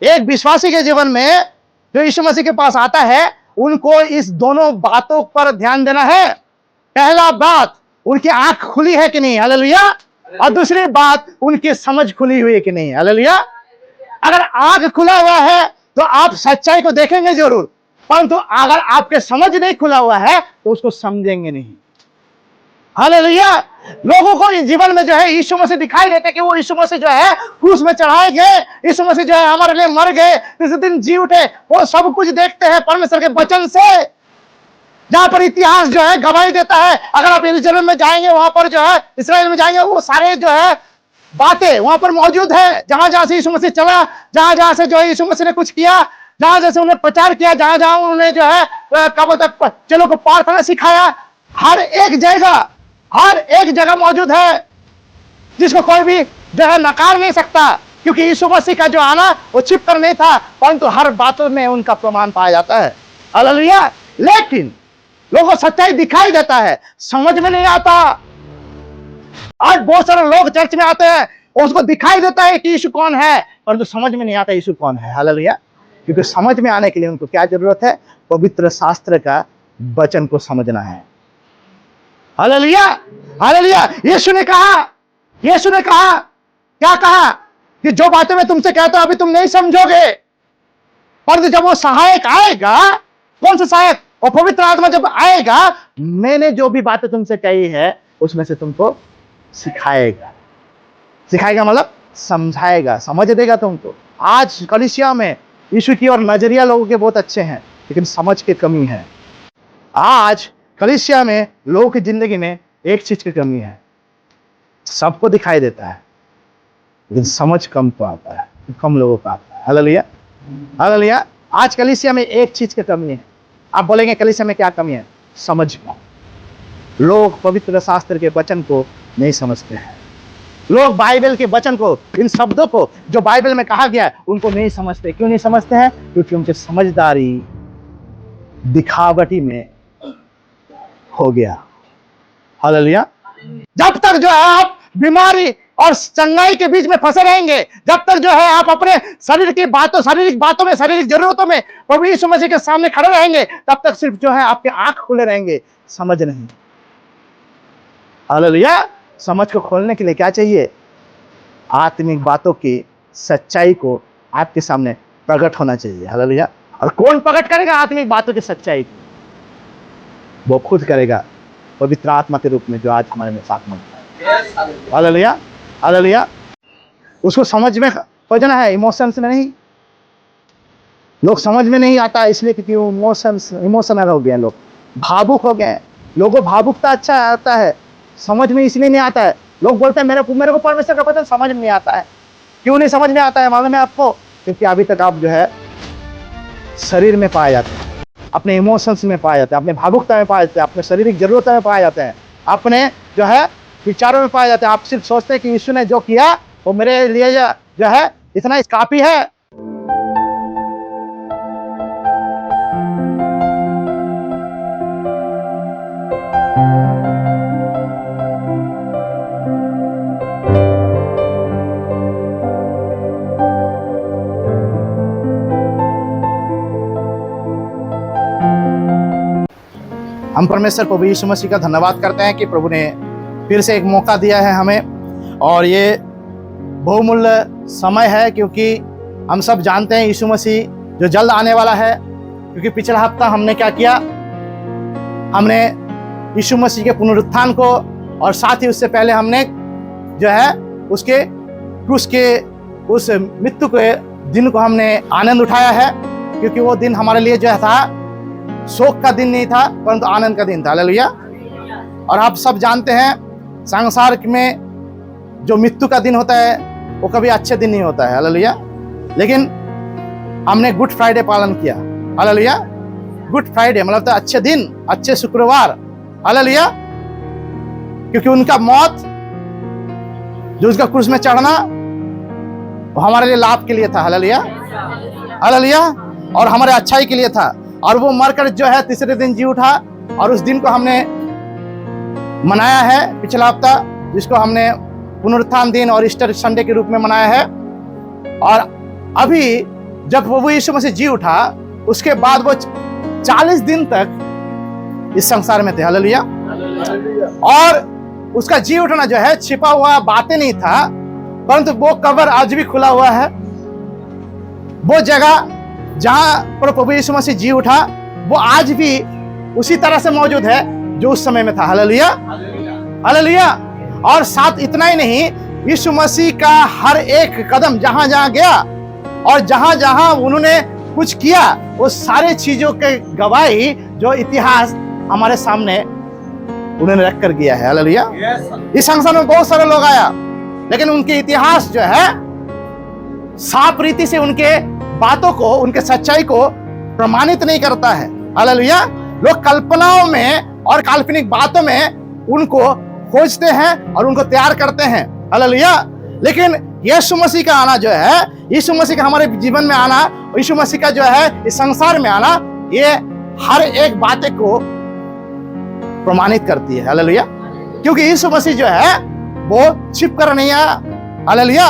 एक विश्वासी के जीवन में जो यीशु मसीह के पास आता है, उनको इस दोनों बातों पर ध्यान देना है। पहला बात, उनकी आंख खुली है कि नहीं, हालेलुया। और दूसरी बात, उनकी समझ खुली हुई है कि नहीं, हालेलुया। अगर आंख खुला हुआ है तो आप सच्चाई को देखेंगे जरूर, परंतु अगर आपके समझ नहीं खुला हुआ है तो उसको समझेंगे नहीं, हालेलुया। लोगों को इस जीवन में जो है यीशु मसीह दिखाई देते कि वो यीशु मसीह जो है क्रूस में चढ़ाए गए, यीशु मसीह जो है हमारे लिए मर गए, तीसरे दिन जी उठे। वो सब कुछ देखते हैं परमेश्वर के वचन से, जहां पर इतिहास जो है गवाही देता है। अगर आप यरूशलेम में जाएंगे, वहां पर जो है इस्राएल में जाएंगे, वो सारे जो है बातें वहां पर मौजूद है। जहां जहां से यीशु मसीह चला, जहां जहां से जो है यीशु मसीह ने कुछ किया, जहां जैसे उन्हें प्रचार किया, जहां जहां उन्होंने जो है कब तक चलो को प्रार्थना सिखाया, हर एक जगह मौजूद है, जिसको कोई भी जो है नकार नहीं सकता। क्योंकि यीशु मसीह का जो आना वो छिप कर नहीं था, परंतु हर बातों में उनका प्रमाण पाया जाता है, हालेलुया। लेकिन लोगों को सच्चाई दिखाई देता है, समझ में नहीं आता। आज बहुत सारे लोग चर्च में आते हैं, उसको दिखाई देता है कि यीशु कौन है, परंतु समझ में नहीं आता यीशु कौन है, हालेलुया। क्योंकि समझ में आने के लिए उनको क्या जरूरत है, पवित्र शास्त्र का वचन को समझना है, हालेलुया, हालेलुया। यीशु ने कहा क्या कहा कि जो बातें मैं तुमसे कहता हूं अभी तुम नहीं समझोगे, परंतु जब वो सहायक आएगा, कौन सा सहायक, और पवित्र आत्मा जब आएगा, मैंने जो भी बातें तुमसे कही है उसमें से तुमको सिखाएगा मतलब समझाएगा, समझ देगा तुमको। आज कलीसिया में यीशु की और नजरिया लोगों के बहुत अच्छे हैं, लेकिन समझ की कमी है। आज कलीसिया में लोगों की जिंदगी में एक चीज की कमी है, सबको दिखाई देता है लेकिन समझ कम तो आता है, कम लोगों को आता है, हालेलुया, हालेलुया। आज कलीसिया में एक चीज की कमी है। आप बोलेंगे कलीसिया में क्या कमी है? समझ। लोग पवित्र शास्त्र के वचन को नहीं समझते हैं, लोग बाइबल के वचन को, इन शब्दों को जो बाइबल में कहा गया है, उनको नहीं समझते। क्यों नहीं समझते हैं? क्योंकि उनकी समझदारी दिखावटी में हो गया, हालेलुया। जब तक जो है आप बीमारी और चंगाई के बीच में फंसे रहेंगे, जब तक जो है आप अपने शारीरिक बातों में, शारीरिक जरूरतों में प्रभु यीशु मसीह के सामने खड़े रहेंगे, तब तक सिर्फ जो है आपके आंख खुले रहेंगे, समझ नहीं, हालेलुया। समझ को खोलने के लिए क्या चाहिए? आत्मिक बातों की सच्चाई को आपके सामने प्रकट होना चाहिए, हालेलुया। और कौन प्रकट करेगा आत्मिक बातों की सच्चाई को? वो खुद करेगा, पवित्र आत्मा के रूप में जो आज हमारे में साथ में, हालेलुया, हालेलुया। उसको समझ में खोजना है, इमोशंस में नहीं। लोग समझ में नहीं आता इसलिए क्योंकि वो इमोशनल हो गए, लोग भावुक हो गए। लोगों को भावुकता अच्छा आता है, समझ में इसलिए नहीं आता है। लोग बोलते हैं मेरे को परमेश्वर का वचन समझ में नहीं आता है। क्यों नहीं समझ में आता है मालूम है आपको? क्योंकि अभी तक आप जो है शरीर में पाए जाते हैं, अपने इमोशंस में पाए जाते हैं, अपने भावुकता में पाए जाते हैं, अपने शारीरिक जरूरतों में पाए जाते हैं, अपने जो है विचारों में पाए जाते हैं। आप सिर्फ सोचते हैं कि यीशु ने जो किया वो मेरे लिए जो है इतना काफी है। हम परमेश्वर प्रभु यीशु मसीह का धन्यवाद करते हैं कि प्रभु ने फिर से एक मौका दिया है हमें, और ये बहुमूल्य समय है, क्योंकि हम सब जानते हैं यीशु मसीह जो जल्द आने वाला है। क्योंकि पिछला हफ्ता हमने क्या किया, हमने यीशु मसीह के पुनरुत्थान को और साथ ही उससे पहले हमने जो है उसके क्रूस के उस मृत्यु के दिन को हमने आनंद उठाया है। क्योंकि वो दिन हमारे लिए जो था शोक का दिन नहीं था, परंतु आनंद का दिन था, हालेलुया। और आप सब जानते हैं संसार में जो मृत्यु का दिन होता है वो कभी अच्छे दिन नहीं होता है, हालेलुया। लेकिन हमने गुड फ्राइडे पालन किया, हालेलुया। गुड फ्राइडे मतलब तो अच्छे दिन, अच्छे शुक्रवार, हालेलुया। क्योंकि उनका मौत, जो उसका क्रूस में चढ़ना, वो हमारे लिए लाभ के लिए था, हालेलुया, हालेलुया, और हमारे अच्छाई के लिए था। और वो मरकर जो है तीसरे दिन जी उठा, और उस दिन को हमने मनाया है पिछला हफ्ता, जिसको हमने पुनरुत्थान दिन और ईस्टर संडे के रूप में मनाया है। और अभी जब प्रभु यीशु मसीह जी उठा, उसके बाद वो 40 दिन तक इस संसार में थे। हालेलुया। और उसका जी उठना जो है छिपा हुआ बातें नहीं था, परंतु वो कब्र आज भी खुला हुआ है। वो जगह जहां पर प्रभु यीशु मसीह जी उठा, वो आज भी उसी तरह से मौजूद है जो उस समय में था। Hallelujah, hallelujah. और साथ इतना ही नहीं, यीशु मसीह का हर एक कदम जहां जहां गया और जहां जहां उन्होंने कुछ किया, वो सारे चीजों के गवाही जो इतिहास हमारे सामने उन्होंने रख कर गया है। हालेलुया। इस संसार में बहुत सारे लोग आया, लेकिन उनके इतिहास जो है साफ रीति से उनके बातों को, उनके सच्चाई को प्रमाणित नहीं करता है। हालेलुया। लोग कल्पनाओं में और काल्पनिक बातों में उनको खोजते हैं और उनको तैयार करते हैं। हालेलुया। लेकिन यीशु मसीह का आना जो है, यीशु मसीह का हमारे जीवन में आना, यीशु मसीह का जो है इस संसार में आना, ये हर एक बातें को प्रमाणित करती है। हालेलुया। क्योंकि यीशु मसीह जो है वो छिप कर नहीं आया। Hallelujah,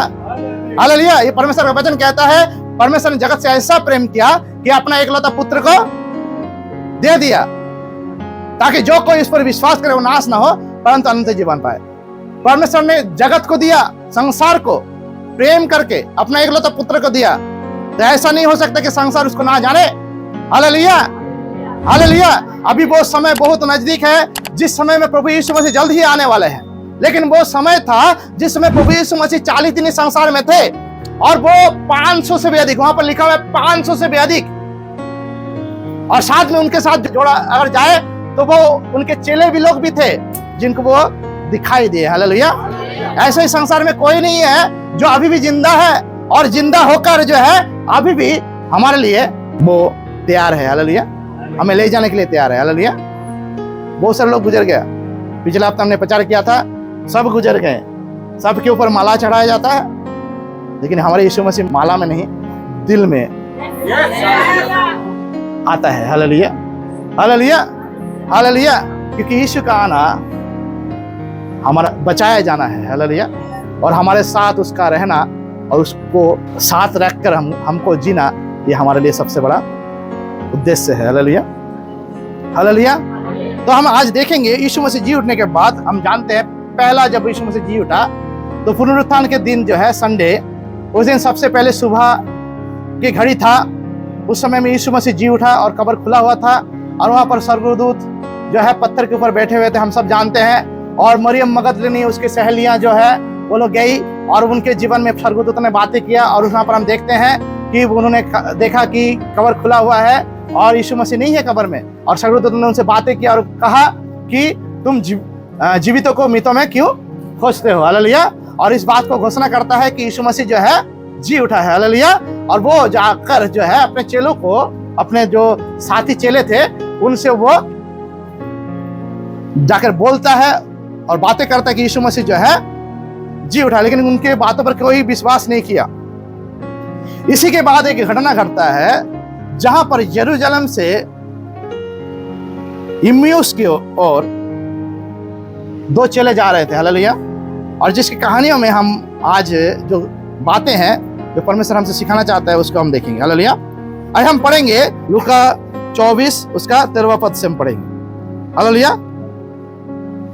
hallelujah. ये परमेश्वर का वचन कहता है, परमेश्वर ने जगत से ऐसा प्रेम किया कि अपना एकलौता पुत्र को दे दिया, ताकि जो कोई इस पर विश्वास करे वो नाश ना हो परंतु अनंत जीवन पाए। परमेश्वर ने जगत को दिया, संसार को प्रेम करके अपना एकलौता पुत्र को दिया, तो ऐसा नहीं हो सकता कि संसार उसको ना जाने। Hallelujah, hallelujah. अभी वो समय बहुत नजदीक है जिस समय में प्रभु यीशु मसीह जल्द ही आने वाले हैं। लेकिन वो समय था जिस समय प्रभु यीशु मसीह 40 दिन इस संसार में थे, और वो 500 से भी अधिक, वहां पर लिखा हुआ है 500 से भी अधिक, और साथ में उनके साथ जोड़ा अगर जाए तो वो उनके चेले भी लोग भी थे जिनको वो दिखाई दिए। हालेलुया। ऐसे ही संसार में कोई नहीं है जो अभी भी जिंदा है और जिंदा होकर जो है अभी भी हमारे लिए वो तैयार है। हालेलुया। हमें ले जाने के लिए तैयार है। हालेलुया। बहुत सारे लोग गुजर गया। पिछले हफ्ते हमने प्रचार किया था, सब गुजर गए। सबके ऊपर माला चढ़ाया जाता है, लेकिन हमारे यीशु मसीह माला में नहीं, दिल में आता है। Hallelujah, hallelujah, hallelujah. क्योंकि यीशु का आना हमारा बचाया जाना है। हालेलुया। और हमारे साथ उसका रहना और उसको साथ रखकर हमको जीना, ये हमारे लिए सबसे बड़ा उद्देश्य है। Hallelujah, hallelujah. तो हम आज देखेंगे यीशु मसीह जी उठने के बाद, हम जानते हैं पहला जब यीशु मसीह जी उठा तो पुनरुत्थान के दिन जो है संडे, उस दिन सबसे पहले सुबह की घड़ी था। उस समय में यीशु मसीह जी उठा और कब्र खुला हुआ था, और वहां पर स्वर्गदूत जो है पत्थर के ऊपर बैठे हुए थे, हम सब जानते हैं। और मरियम मगदलिनी, उसकी सहेलियां जो है वो लोग गई और उनके जीवन में स्वर्गदूत ने बातें किया। और वहां पर हम देखते हैं कि उन्होंने देखा कि कब्र खुला हुआ है और यीशु मसीह नहीं है कब्र में, और स्वर्गदूत ने उनसे बातें की और कहा कि तुम जीवितों को मृतों में क्यों खोजते हो। हालेलुया। और इस बात को घोषणा करता है कि यीशु मसीह जो है जी उठा है। हालेलुया। और वो जाकर जो है अपने चेलों को, अपने जो साथी चेले थे उनसे वो जाकर बोलता है और बातें करता है कि यीशु मसीह जो है जी उठा, लेकिन उनके बातों पर कोई विश्वास नहीं किया। इसी के बाद एक घटना घटता है जहां पर यरूशलेम से इम्माउस की ओर 2 चेले जा रहे थे। हालेलुया। और जिसकी कहानियों में हम आज जो बातें हैं जो परमेश्वर हमसे सिखाना चाहता है उसको हम देखेंगे। हालेलुया। आज हम पढ़ेंगे लूका 24 उसका 13वां पद से हम पढ़ेंगे। हालेलुया।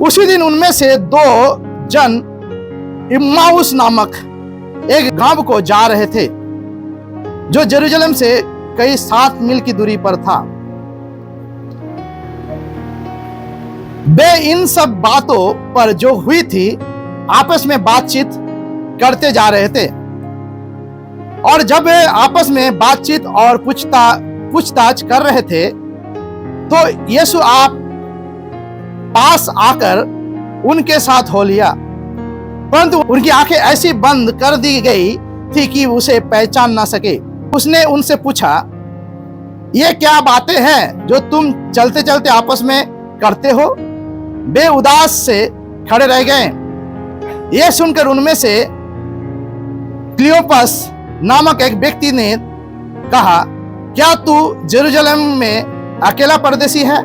उसी दिन उनमें से 2 जन इम्माउस नामक एक गांव को जा रहे थे, जो यरूशलेम से कई 7 मील की दूरी पर था। वे इन सब बातों पर जो हुई थी आपस में बातचीत करते जा रहे थे, और जब वे आपस में बातचीत और पूछताछ कर रहे थे तो यीशु आप पास आकर उनके साथ हो लिया, परंतु उनकी आंखें ऐसी बंद कर दी गई थी कि उसे पहचान ना सके। उसने उनसे पूछा, ये क्या बातें हैं जो तुम चलते चलते आपस में करते हो? वे उदास से खड़े रह गए। यह सुनकर उनमें से क्लियोपस नामक एक व्यक्ति ने कहा, क्या तू यरूशलेम में अकेला परदेसी है,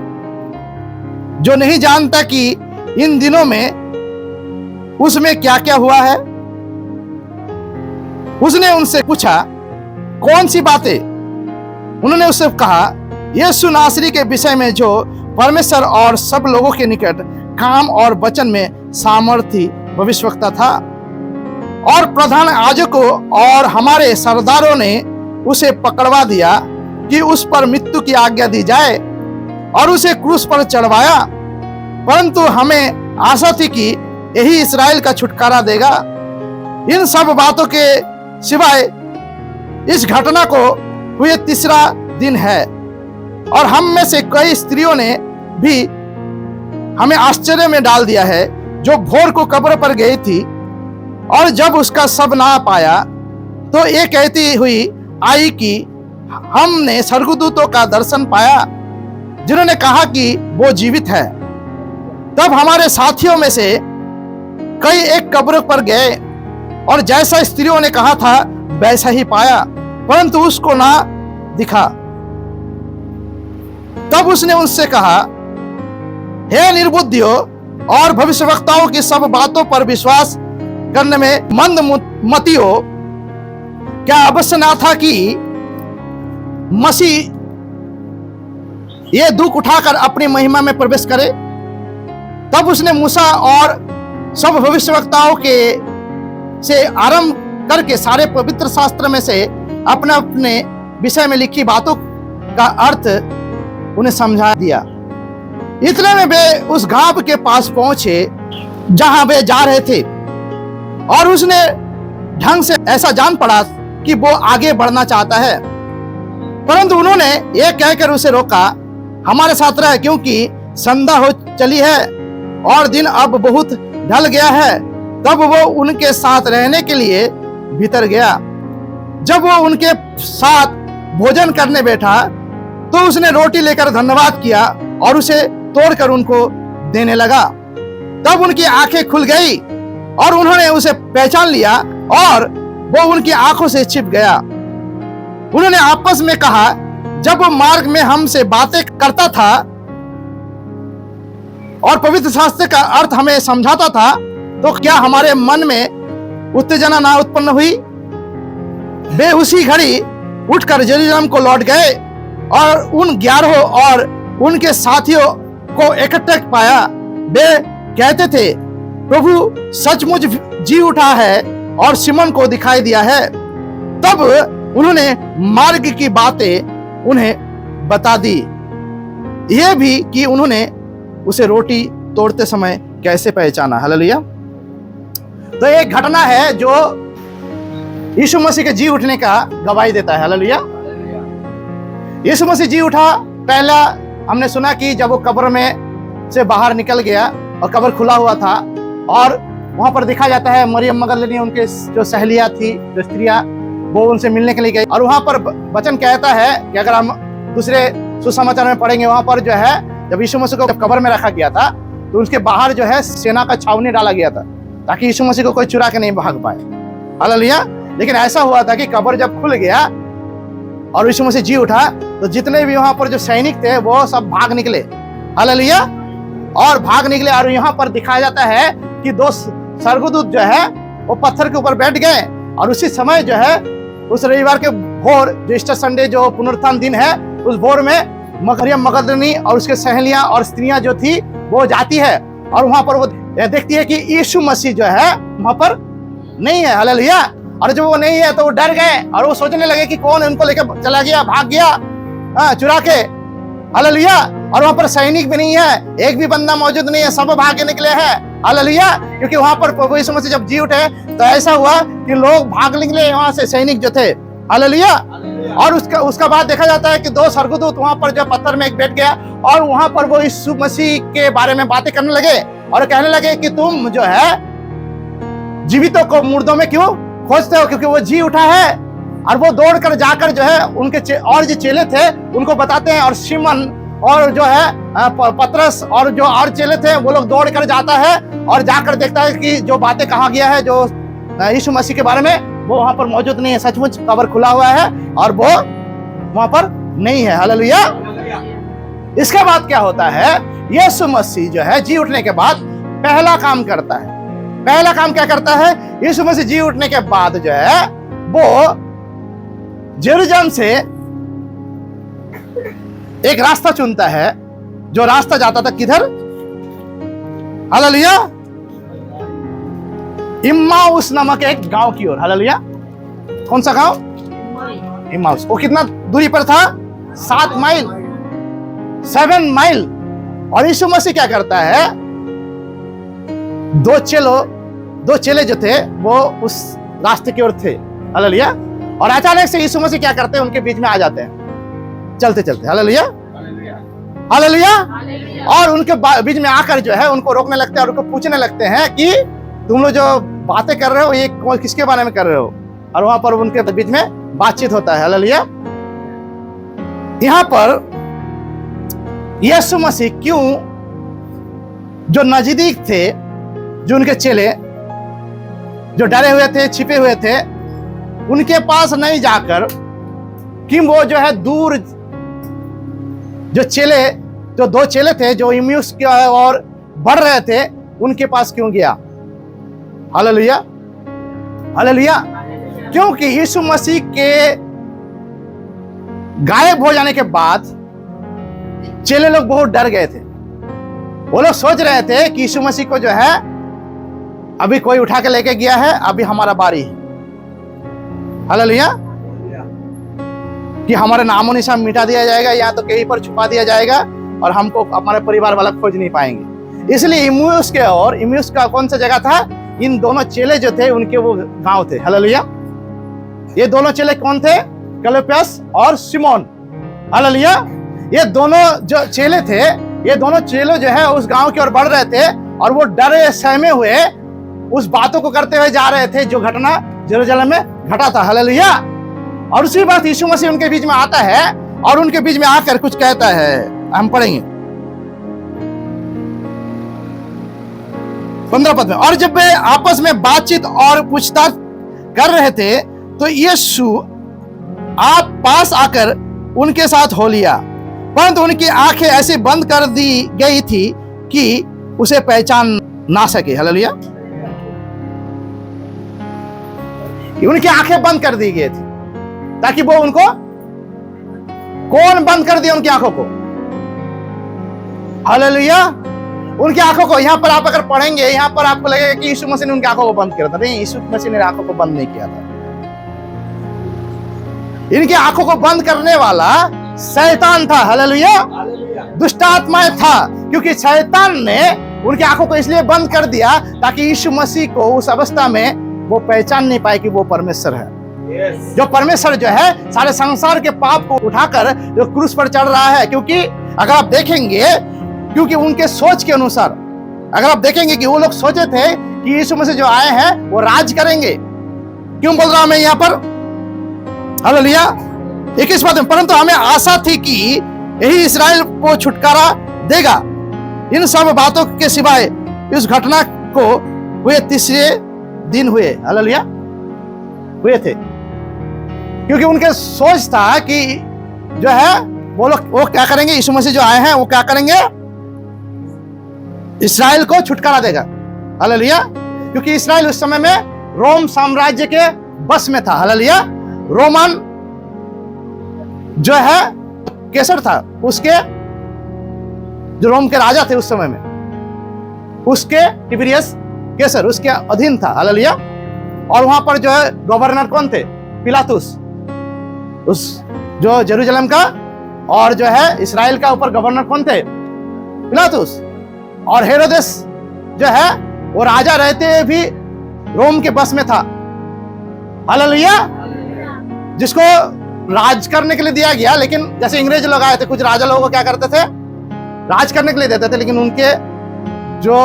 जो नहीं जानता कि इन दिनों में उसमें क्या क्या हुआ है? उसने उनसे पूछा, कौन सी बातें? उन्होंने उससे कहा, यीशु नासरी के विषय में जो परमेश्वर और सब लोगों के निकट काम और वचन में सामर्थी भविष्यवक्ता था। और प्रधान याजकों और हमारे सरदारों ने उसे पकड़वा दिया कि उस पर मृत्यु की आज्ञा दी जाए और उसे क्रूस पर चढ़वाया। परंतु हमें आशा थी कि यही इस्राएल का छुटकारा देगा। इन सब बातों के सिवाय इस घटना को हुए तीसरा दिन है और हम में से कई स्त्रियों ने भी हमें आश्चर्य में डाल दिया है, जो भोर को कब्र पर गई थी और जब उसका शव ना पाया तो ये कहती हुई आई कि हमने स्वर्गदूतों का दर्शन पाया जिन्होंने कहा कि वो जीवित है। तब हमारे साथियों में से कई एक कब्र पर गए और जैसा स्त्रियों ने कहा था वैसा ही पाया, परंतु उसको ना दिखा। तब उसने उनसे कहा, हे निर्बुद्धियों और भविष्यवक्ताओं की सब बातों पर विश्वास करने में मंदमतियों, क्या अवश्य ना था कि मसीह ये दुख उठाकर अपनी महिमा में प्रवेश करे? तब उसने मूसा और सब भविष्यवक्ताओं के से आरंभ करके सारे पवित्र शास्त्र में से अपने अपने विषय में लिखी बातों का अर्थ उन्हें समझा दिया। इतने में वे उस गांव के पास पहुंचे जहां वे जा रहे थे और उसने ढंग से ऐसा जान पड़ा कि वो आगे बढ़ना चाहता है, परंतु उन्होंने ये कहकर उसे रोका, हमारे साथ रह, क्योंकि संध्या हो चली है और दिन अब बहुत ढल गया है। तब वो उनके साथ रहने के लिए भीतर गया। जब वो उनके साथ भोजन करने बैठा तो उसने रोटी लेकर धन्यवाद किया और उसे तोड़कर उनको देने लगा। तब उनकी आंखें खुल गई और उन्होंने उसे पहचान लिया और वो उनकी आंखों से छिप गया। उन्होंने आपस में कहा, जब वो मार्ग में हमसे बातें करता था और पवित्र शास्त्र का अर्थ हमें समझाता था, तो क्या हमारे मन में उत्तेजना ना उत्पन्न हुई? वे उसी घड़ी उठकर यरूशलेम को लौट गए और उन 11 और उनके साथियों को इकट्ठे पाया। वे कहते थे, प्रभु सचमुच जी उठा है और सिमोन को दिखाई दिया है। तब उन्होंने मार्ग की बातें उन्हें बता दी, यह भी कि उन्होंने उसे रोटी तोड़ते समय कैसे पहचाना। हालेलुया। तो एक घटना है जो यीशु मसीह के जी उठने का गवाही देता है। हालेलुया। यीशु मसीह जी उठा। पहला हमने सुना कि जब वो कब्र में से बाहर निकल गया और कब्र खुला हुआ था और वहां पर देखा जाता है मरियम मगदलिनी, उनके जो सहेलियां थी, जो स्त्रियां, वो उनसे मिलने के लिए गई। और वहां पर वचन कहता है कि अगर हम दूसरे सुसमाचार में पढ़ेंगे, वहां पर जो है जब यीशु मसीह को कब्र में रखा गया था तो उसके बाहर जो है सेना का छावनी डाला गया था ताकि यीशु मसीह को कोई चुरा के नहीं भाग पाए। हालेलुया। लेकिन ऐसा हुआ था कि कब्र जब खुल गया और यीशु मसीह जी उठा तो जितने भी वहां पर जो सैनिक थे वो सब भाग निकले। हालेलुया। और भाग निकले और यहाँ पर दिखाया जाता है कि 2 स्वर्गदूत जो है वो पत्थर के ऊपर बैठ गए और उसी समय जो है उस रविवार के भोर, जो ईस्टर संडे जो पुनरुत्थान दिन है, उस भोर में मरियम मगदलिनी और उसके सहेलियां और स्त्रियां जो थी वो जाती है और वहां पर वो देखती है कि यीशु मसीह जो है वहां पर नहीं है। हालेलुया। और जब वो नहीं है तो वो डर गए और वो सोचने लगे कि कौन उनको लेकर चला गया, भाग गया चुरा के। हालेलुया। और वहां पर सैनिक भी नहीं है, एक भी बंदा मौजूद नहीं है, सब भाग के निकले हैं। हालेलुया। क्योंकि वहां पर प्रभु यीशु मसीह जब जी उठे तो ऐसा हुआ कि लोग भाग निकले वहां से, सैनिक जो थे। हालेलुया। और उसका बाद देखा जाता है कि 2 स्वर्गदूत वहां पर जो पत्थर में एक बैठ गया और वहां पर वो यीशु मसीह के बारे में बातें करने लगे और कहने लगे कि तुम जो है जीवितों को मुर्दों में क्यों खोजते हो, क्योंकि वो जी उठा है। और वो दौड़कर जाकर जो है उनके और जो चेले थे उनको बताते हैं और सिमोन और जो है पतरस और जो और चेले थे वो लोग दौड़ कर जाता है और जाकर देखता है कि जो बातें कहा गया है जो यीशु मसीह के बारे में, वो वहां पर मौजूद नहीं है। सचमुच कब्र खुला हुआ है और वो वहां पर नहीं है। हालेलुया। इसके बाद क्या होता है, यीशु मसीह जो है जी उठने के बाद पहला काम करता है। पहला काम क्या करता है? यीशु मसीह जी उठने के बाद जो है वो जेरूसलम से एक रास्ता चुनता है, जो रास्ता जाता था किधर? हालेलुया, इम्माउस नामक एक गांव की ओर। हालेलुया, कौन सा गांव? इम्माउस। वो कितना दूरी पर था? 7 माइल, 7 माइल। और यीशु मसीह क्या करता है? दो चेले जो थे वो उस रास्ते की ओर थे। हालेलुया, और अचानक से यीशु मसीह क्या करते हैं? उनके बीच में आ जाते हैं चलते चलते। Hallelujah, hallelujah. और उनके बीच में आकर जो है उनको रोकने लगते हैं और उनको पूछने लगते हैं कि तुम लोग जो बातें कर रहे हो ये किसके बारे में कर रहे हो? और वहां पर उनके बीच में बातचीत होता है। हालेलुया। यहां पर यीशु मसीह क्यों जो नजदीक थे, जो उनके चेले जो डरे हुए थे, छिपे हुए थे, उनके पास नहीं जाकर कि वो जो है दूर जो 2 चेले थे जो इम्यूस की और बढ़ रहे थे, उनके पास क्यों गया? Hallelujah, hallelujah. क्योंकि यीशु मसीह के गायब हो जाने के बाद चेले लोग बहुत डर गए थे। वो लोग सोच रहे थे कि यीशु मसीह को जो है अभी कोई उठा के लेके गया है, अभी हमारा बारी है। हालेलुया, कि हमारे नामो निशान मिटा दिया जाएगा या तो कहीं पर छुपा दिया जाएगा और हमको हमारे परिवार वाला खोज नहीं पाएंगे। इसलिए इम्यूस का कौन सा जगह था? इन दोनों चेले जो थे उनके वो गांव थे। हालेलुया, ये दोनों चेले कौन थे? क्लोपास और सिमोन। हालेलुया, ये दोनों जो चेले थे, ये दोनों चेले जो है उस गांव की ओर बढ़ रहे थे और वो डरे सहमे हुए उस बातों को करते हुए जा रहे थे जो घटना जेरूसलम में घटा था। हालेलुया। और उसी बात यीशु मसीह उनके बीच में आता है और उनके बीच में आकर कुछ कहता है। हम पढ़ेंगे 15 पद में। और जब वे आपस में बातचीत और पूछताछ कर रहे थे तो यीशु आप पास आकर उनके साथ हो लिया, परंतु उनकी आंखें ऐसी बंद कर दी गई थी कि उसे पहचान ना सके। हालेलुया, उनकी आंखें बंद कर दी गई थी ताकि वो उनको, कौन बंद कर दिया उनकी आंखों को? हालेलुया, उनकी आंखों को। यहां पर आप अगर पढ़ेंगे, यहां पर आपको लगेगा कि यीशु मसीह ने उनकी आंखों को बंद किया था। नहीं, यीशु मसीह ने आंखों को बंद नहीं किया था। इनकी आंखों को बंद करने वाला शैतान था। हालेलुया, दुष्टात्माएं था, क्योंकि शैतान ने उनकी आंखों को इसलिए बंद कर दिया ताकि यीशु मसीह को उस अवस्था में वो पहचान नहीं पाए कि वो परमेश्वर है। जो परमेश्वर जो है सारे संसार के पाप को उठाकर जो क्रूस पर चढ़ रहा है। क्योंकि अगर आप देखेंगे, क्योंकि उनके सोच के अनुसार अगर आप देखेंगे कि वो लोग सोचे थे कि यीशु मसीह जो आए हैं वो राज करेंगे। क्यों बोल रहा हूं मैं यहां पर? हालेलुया, 21 पद में। परंतु हमें आशा थी कि यही इस्राएल को छुटकारा देगा। इन सब बातों के सिवाय इस घटना को हुए 3 दिन हुए। हालेलुया, हुए थे, क्योंकि उनके सोच था कि जो है वो लोग वो क्या करेंगे? यीशु मसीह जो आए हैं वो क्या करेंगे? इस्राएल को छुटकारा देगा। हालेलुया, क्योंकि इस्राएल उस समय में रोम साम्राज्य के बस में था। हालेलुया, रोमन जो है कैसर था, उसके जो रोम के राजा थे उस समय में, उसके टिबेरियस कैसर उसके अधीन था। हालेलुया, और वहां पर जो है गवर्नर कौन थे? पिलातुस, उस जो जेरूसलम का और जो है इस्राएल का ऊपर गवर्नर कौन थे? पिलातुस। और हेरोदेस जो है वो राजा रहते हुए भी रोम के बस में था। हालेलुया, जिसको राज करने के लिए दिया गया। लेकिन जैसे अंग्रेज लोग आए थे, कुछ राजा लोगों को क्या करते थे? राज करने के लिए देते थे, लेकिन उनके जो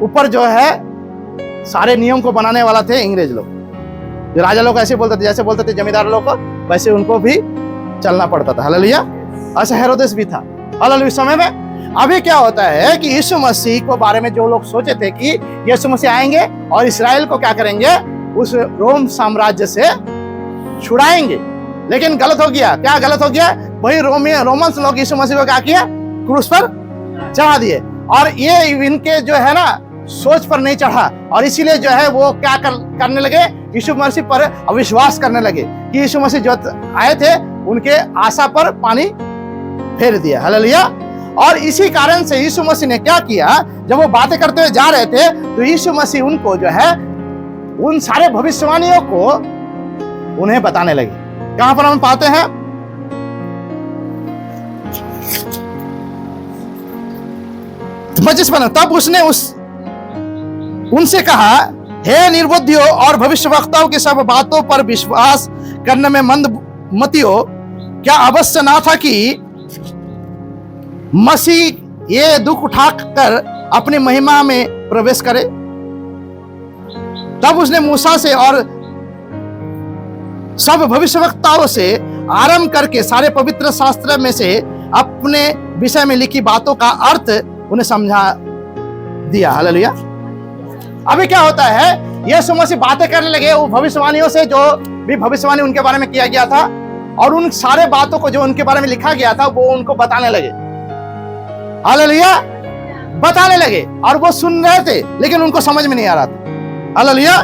ऊपर जो है सारे नियम को बनाने वाला थे अंग्रेज लोग। जो राजा लोग ऐसे बोलते थे, जैसे बोलते थे जमींदार लोग को, वैसे उनको भी चलना पड़ता था। हालेलुया, ऐसा हेरोदेस भी था। हालेलुया, इस समय में अभी क्या होता है कि यीशु मसीह को बारे में जो लोग सोचे थे कि यीशु मसीह आएंगे और इस्राएल को क्या करेंगे? उस रोम साम्राज्य से छुड़ाएंगे, लेकिन गलत हो गया। क्या गलत हो गया? वही रोमन्स लोग यीशु मसीह को क्या किया? क्रूस पर चढ़ा दिए। और ये इनके जो है ना सोच पर नहीं चढ़ा, और इसीलिए जो है वो क्या करने लगे? यीशु मसीह पर अविश्वास करने लगे। कि यीशु मसीह जो आए थे उनके आशा पर पानी फेर दिया। हालेलुया। और इसी कारण से यीशु मसीह ने क्या किया, जब वो बातें करते हुए जा रहे थे तो यीशु मसीह उनको जो है उन सारे भविष्यवाणियों को उन्हें बताने लगे। कहां पर हम पाते हैं, तब उसने उनसे कहा, हे निर्बुद्धियों और भविष्यवक्ताओं की सब बातों पर विश्वास करने में मंदमतियों, क्या अवश्य ना था कि मसीह ये दुख उठाकर अपनी महिमा में प्रवेश करे। तब उसने मूसा से और सब भविष्यवक्ताओं से आरंभ करके सारे पवित्र शास्त्र में से अपने विषय में लिखी बातों का अर्थ उन्हें समझा दिया। हालेलुया। अभी क्या होता है, यीशु मसीह बातें करने लगे वो भविष्यवाणियों से, जो भी भविष्यवाणी उनके बारे में किया गया था, और उन सारे बातों को जो उनके बारे में लिखा गया था वो उनको बताने लगे। हालेलुया। बताने लगे और वो सुन रहे थे लेकिन उनको समझ में नहीं आ रहा था। हालेलुया।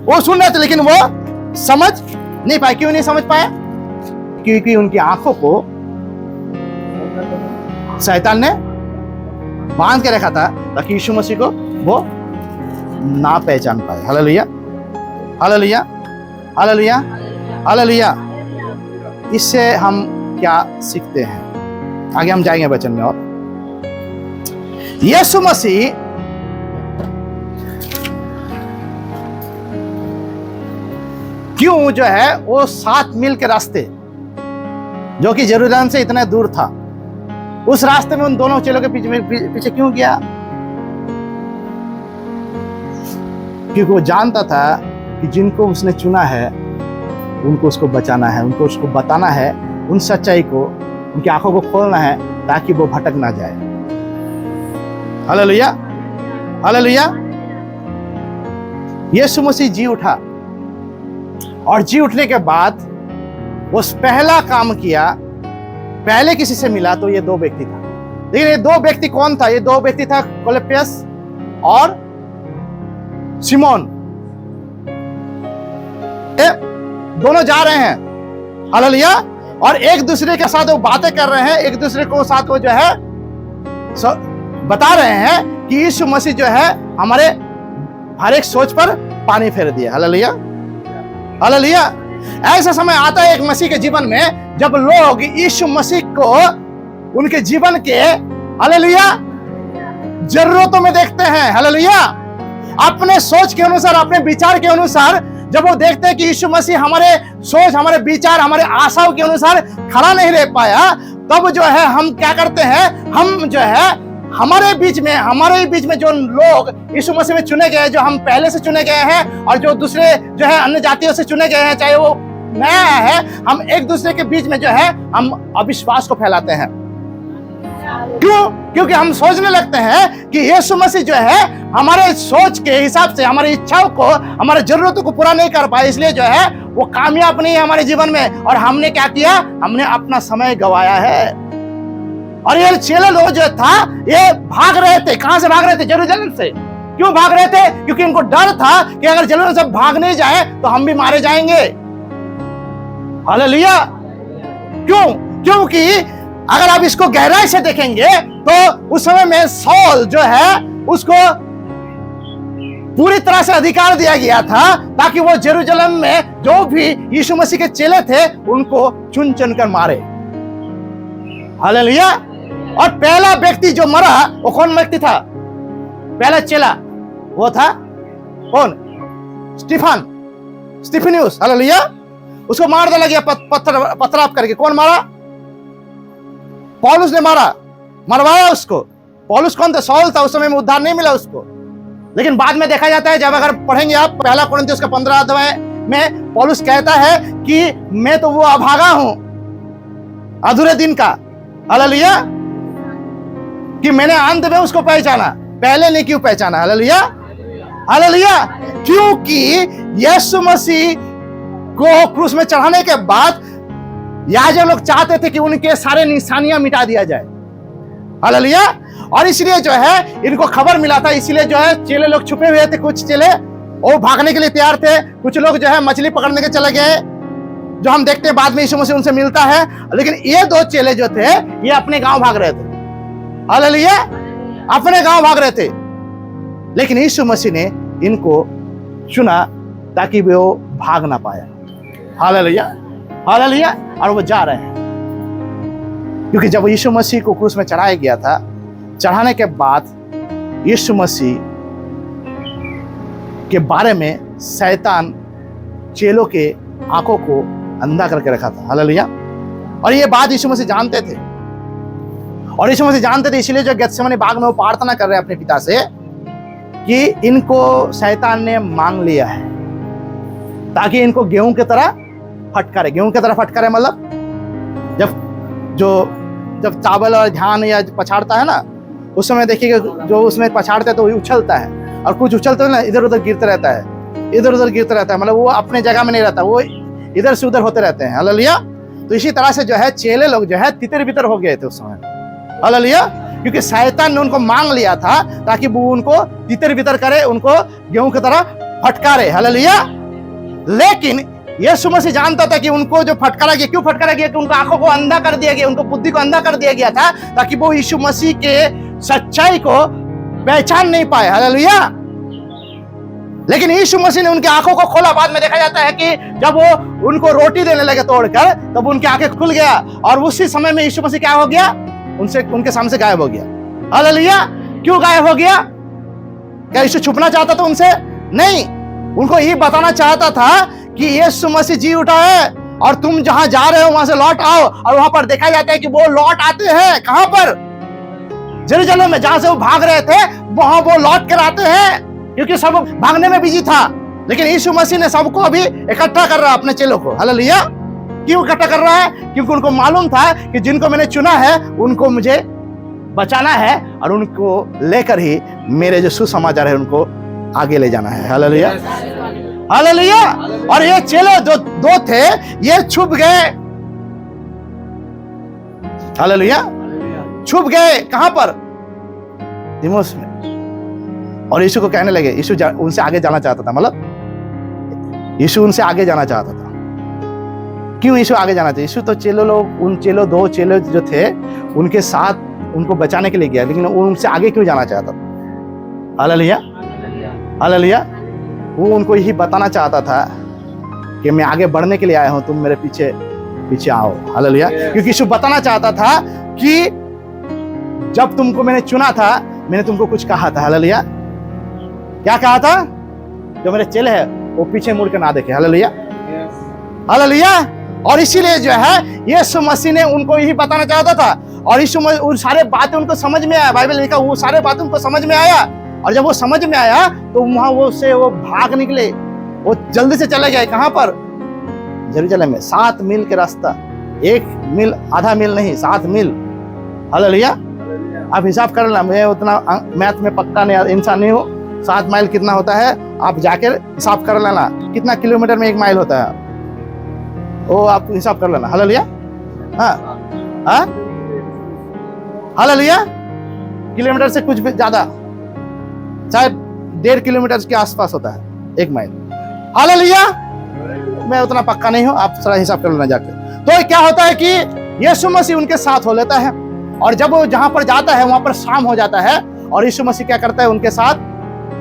वो सुन रहे थे लेकिन वो समझ नहीं पाए। क्यों नहीं समझ पाए? क्योंकि उनकी आंखों को शैतान ने बांध के रखा था ताकि यीशु मसीह को वो ना पहचान पाए। हालेलुया। हालेलुया। हालेलुया। हालेलुया। इससे हम क्या सीखते हैं? आगे हम जाएंगे वचन में। और यीशु मसीह क्यों जो है वो 7 मील के रास्ते जो कि यरूशलेम से इतना दूर था, उस रास्ते में उन दोनों चेलों के पीछे क्यों गया? क्योंकि वो जानता था कि जिनको उसने चुना है उनको उसको बचाना है, उनको उसको बताना है, उन सच्चाई को, उनकी आंखों को खोलना है ताकि वो भटक ना जाए। हालेलुया। हालेलुया। यीशु मसीह जी उठा और जी उठने के बाद वो पहला काम किया, पहले किसी से मिला तो ये 2 व्यक्ति था। लेकिन ये 2 व्यक्ति कौन था? ये 2 व्यक्ति था क्लोपास और सिमोन। दोनों जा रहे हैं। हालेलुया। और एक दूसरे के साथ वो बातें कर रहे हैं, एक दूसरे को साथ वो जो है बता रहे हैं कि यीशु मसीह जो है हमारे हर एक सोच पर पानी फेर दिया। हालेलुया। हालेलुया। ऐसा समय आता है एक मसीह के जीवन में जब लोग यीशु मसीह को उनके जीवन के हालेलुया जरूरतों में देखते हैं। हालेलुया। अपने सोच के अनुसार, अपने विचार के अनुसार जब वो देखते हैं कि यीशु मसीह हमारे सोच, हमारे विचार, हमारे आशाओं के अनुसार खड़ा नहीं रह पाया, तब जो है हम क्या करते हैं, हम जो है हमारे बीच में जो लोग यीशु मसीह में चुने गए, जो हम पहले से चुने गए हैं और जो दूसरे जो है अन्य जातियों से चुने गए हैं, चाहे वो नया है, हम एक दूसरे के बीच में जो है हम अविश्वास को फैलाते हैं। क्यों? क्योंकि हम सोचने लगते हैं कि यीशु मसीह जो है हमारे सोच के हिसाब से हमारी इच्छाओं को, हमारी जरूरतों को पूरा नहीं कर पाए, इसलिए जो है वो कामयाब नहीं है हमारे जीवन में। और हमने क्या किया? हमने अपना समय गंवाया है। और ये चेले लोग जो था ये भाग रहे थे। कहां से भाग रहे थे? यरूशलेम से। क्यों भाग रहे थे? क्योंकि इनको डर था कि अगर यरूशलेम से भाग नहीं जाए तो हम भी मारे जाएंगे। हालेलुया। क्यों? क्योंकि अगर आप इसको गहराई से देखेंगे तो उस समय में सौल जो है उसको पूरी तरह से अधिकार दिया गया था ताकि वो यरूशलेम में जो भी यीशु मसीह के चेले थे उनको चुन चुन कर मारे। हालेलुया। और पहला व्यक्ति जो मरा वो कौन व्यक्ति था? पहला चेला वो था कौन? स्टिफनुस। हालेलुया। उसको मार डाला गया पथराव करके। कौन मारा? पौलुस ने मारा, मरवाया उसको। पौलुस कौन था? सौल था। उस समय में उद्धार नहीं मिला उसको, लेकिन बाद में देखा जाता है, जब अगर पढ़ेंगे आप पहला कुरिन्थियों का 15 अध्याय में, पौलुस कहता है कि मैं तो वो अभागा हूं अधूरे दिन का। हालेलुया। कि मैंने अंत में उसको पहचाना, पहले नहीं क्यों पहचाना? हालेलुया। हालेलुया। क्योंकि यीशु मसीह को क्रूस में चढ़ाने के बाद याजक लोग चाहते थे कि उनके सारे निशानियां मिटा दिया जाए। हालेलुया। और इसलिए जो है इनको खबर मिला था, इसलिए जो है चेले लोग छुपे हुए थे, कुछ चेले वो भागने के लिए तैयार थे। कुछ लोग जो है मछली पकड़ने के चले गए, जो हम देखते हैं बाद में यीशु मसीह उनसे मिलता है। लेकिन ये दो चेले जो थे ये अपने गांव भाग रहे थे। हालेलुया, अपने गांव भाग रहे थे। लेकिन यीशु मसीह ने इनको चुना ताकि वो भाग ना पाया। Hallelujah, hallelujah. और वो जा रहे हैं, क्योंकि जब यीशु मसीह को क्रूस में चढ़ाया गया था, चढ़ाने के बाद यीशु मसीह के बारे में शैतान चेलों के आंखों को अंधा करके रखा था। हालेलुया। और ये बात यीशु मसीह जानते थे, और यीशु मसीह जानते थे, इसलिए जो गेत्सेमनी बाग में वो प्रार्थना कर रहे हैं अपने पिता से कि इनको शैतान ने मांग लिया है ताकि इनको गेहूं की तरह फटकारे। गेहूं की तरह फटकारे मतलब जब चावल और धान या पछाड़ता है ना, उस समय देखिएगा जो उसमें पछाड़ता है तो उछलता है, और कुछ उछलते है ना इधर उधर गिरता रहता है, इधर उधर गिरता रहता है, मतलब वो अपने जगह में नहीं रहता, वो इधर से उधर होते रहते हैं। हालेलुया। तो इसी तरह से जो है चेले लोग जो है तितर बितर हो गए थे उस समय। हालेलुया। क्योंकि शैतान ने उनको मांग लिया था ताकि वो उनको तितर बितर करे, उनको गेहूं की तरह फटकारे। हालेलुया। लेकिन यीशु मसीह जानता था कि उनको जो फटकारा गया, क्यों फटकारा गया, कि उनको आंखों को अंधा कर दिया गया, उनको बुद्धि को अंधा कर दिया गया था ताकि वो यीशु मसीह के सच्चाई को पहचान नहीं पाए। हालेलुया। लेकिन यीशु मसीह ने उनकी आंखों को खोला। बाद में देखा जाता है कि जब वो उनको रोटी देने लगे तोड़कर, तब उनकी आंखें खुल गया, और उसी समय में यीशु मसीह क्या हो गया, उनके सामने से गायब हो गया। हालेलुया। क्यों गायब हो गया? क्या यीशु छुपना चाहता था उनसे? नहीं, उनको यही बताना चाहता था कि यीशु मसीह जी उठा है, और तुम जहां जा रहे हो वहां से लौट आओ। और वहां पर देखा जाता है कि वो लौट आते हैं। कहां पर? यरूशलेम में, जहां से वो भाग रहे थे वहां वो लौट कर आते हैं, क्योंकि सब भागने में बिजी था। लेकिन यीशु मसीह ने सबको अभी इकट्ठा कर रहा है, अपने चेलों को। हालेलुया। क्यों इकट्ठा कर रहा है? क्योंकि उनको मालूम था कि जिनको मैंने चुना है उनको मुझे बचाना है, और उनको लेकर ही मेरे जो सुसमाचार है उनको आगे ले जाना है। Hallelujah, hallelujah. और ये चेले जो दो थे ये छुप गए। हालेलुया। छुप गए कहां पर? दिमोस में। और यीशु को कहने लगे, यीशु उनसे आगे जाना चाहता था, मतलब यीशु उनसे आगे जाना चाहता था। क्यों यीशु आगे जाना था? यीशु तो दो चेले जो थे उनके साथ उनको बचाने के लिए गया, लेकिन वो उनसे आगे क्यों जाना चाहता था? Hallelujah, hallelujah. वो उनको यही बताना चाहता था कि मैं आगे बढ़ने के लिए आया हूं, तुम मेरे पीछे पीछे आओ। हालेलुया। क्योंकि यीशु बताना चाहता था कि जब तुमको मैंने चुना था मैंने तुमको कुछ कहा था। हालेलुया। क्या कहा था? जो मेरे चेले हैं वो पीछे मुड़ के ना देखे। Hallelujah, hallelujah. और इसीलिए जो है यीशु मसीह ने उनको यही बताना चाहता था, और यीशु मसीह उन सारे बातें उनको समझ में आया। बाइबल लिखा वो सारे बातें उनको समझ में आया, और जब वो समझ में आया तो वहां वो भाग निकले, वो जल्दी से चले गए। कहां पर? यरूशलेम में। 7 मील के रास्ता, 1 मील, आधा मील नहीं, 7 मील। हालेलुया। आप हिसाब कर लेना, मैं उतना मैथ में पक्का नहीं इंसान नहीं हूँ। 7 माइल कितना होता है आप जाकर हिसाब कर लेना, कितना किलोमीटर में 1 माइल होता है वो आप हिसाब कर लेना। हालेलुया। हाँ, हाँ, हालेलुया। किलोमीटर से कुछ भी ज्यादा, शायद 1.5 किलोमीटर के आसपास होता है 1 माइल। हालेलुया। मैं उतना पक्का नहीं हूं, आप थोड़ा हिसाब कर लेना जाके। तो क्या होता है कि यीशु मसीह उनके साथ हो लेता है, और जब वो जहां पर जाता है वहां पर शाम हो जाता है, और यीशु मसीह क्या करता है, उनके साथ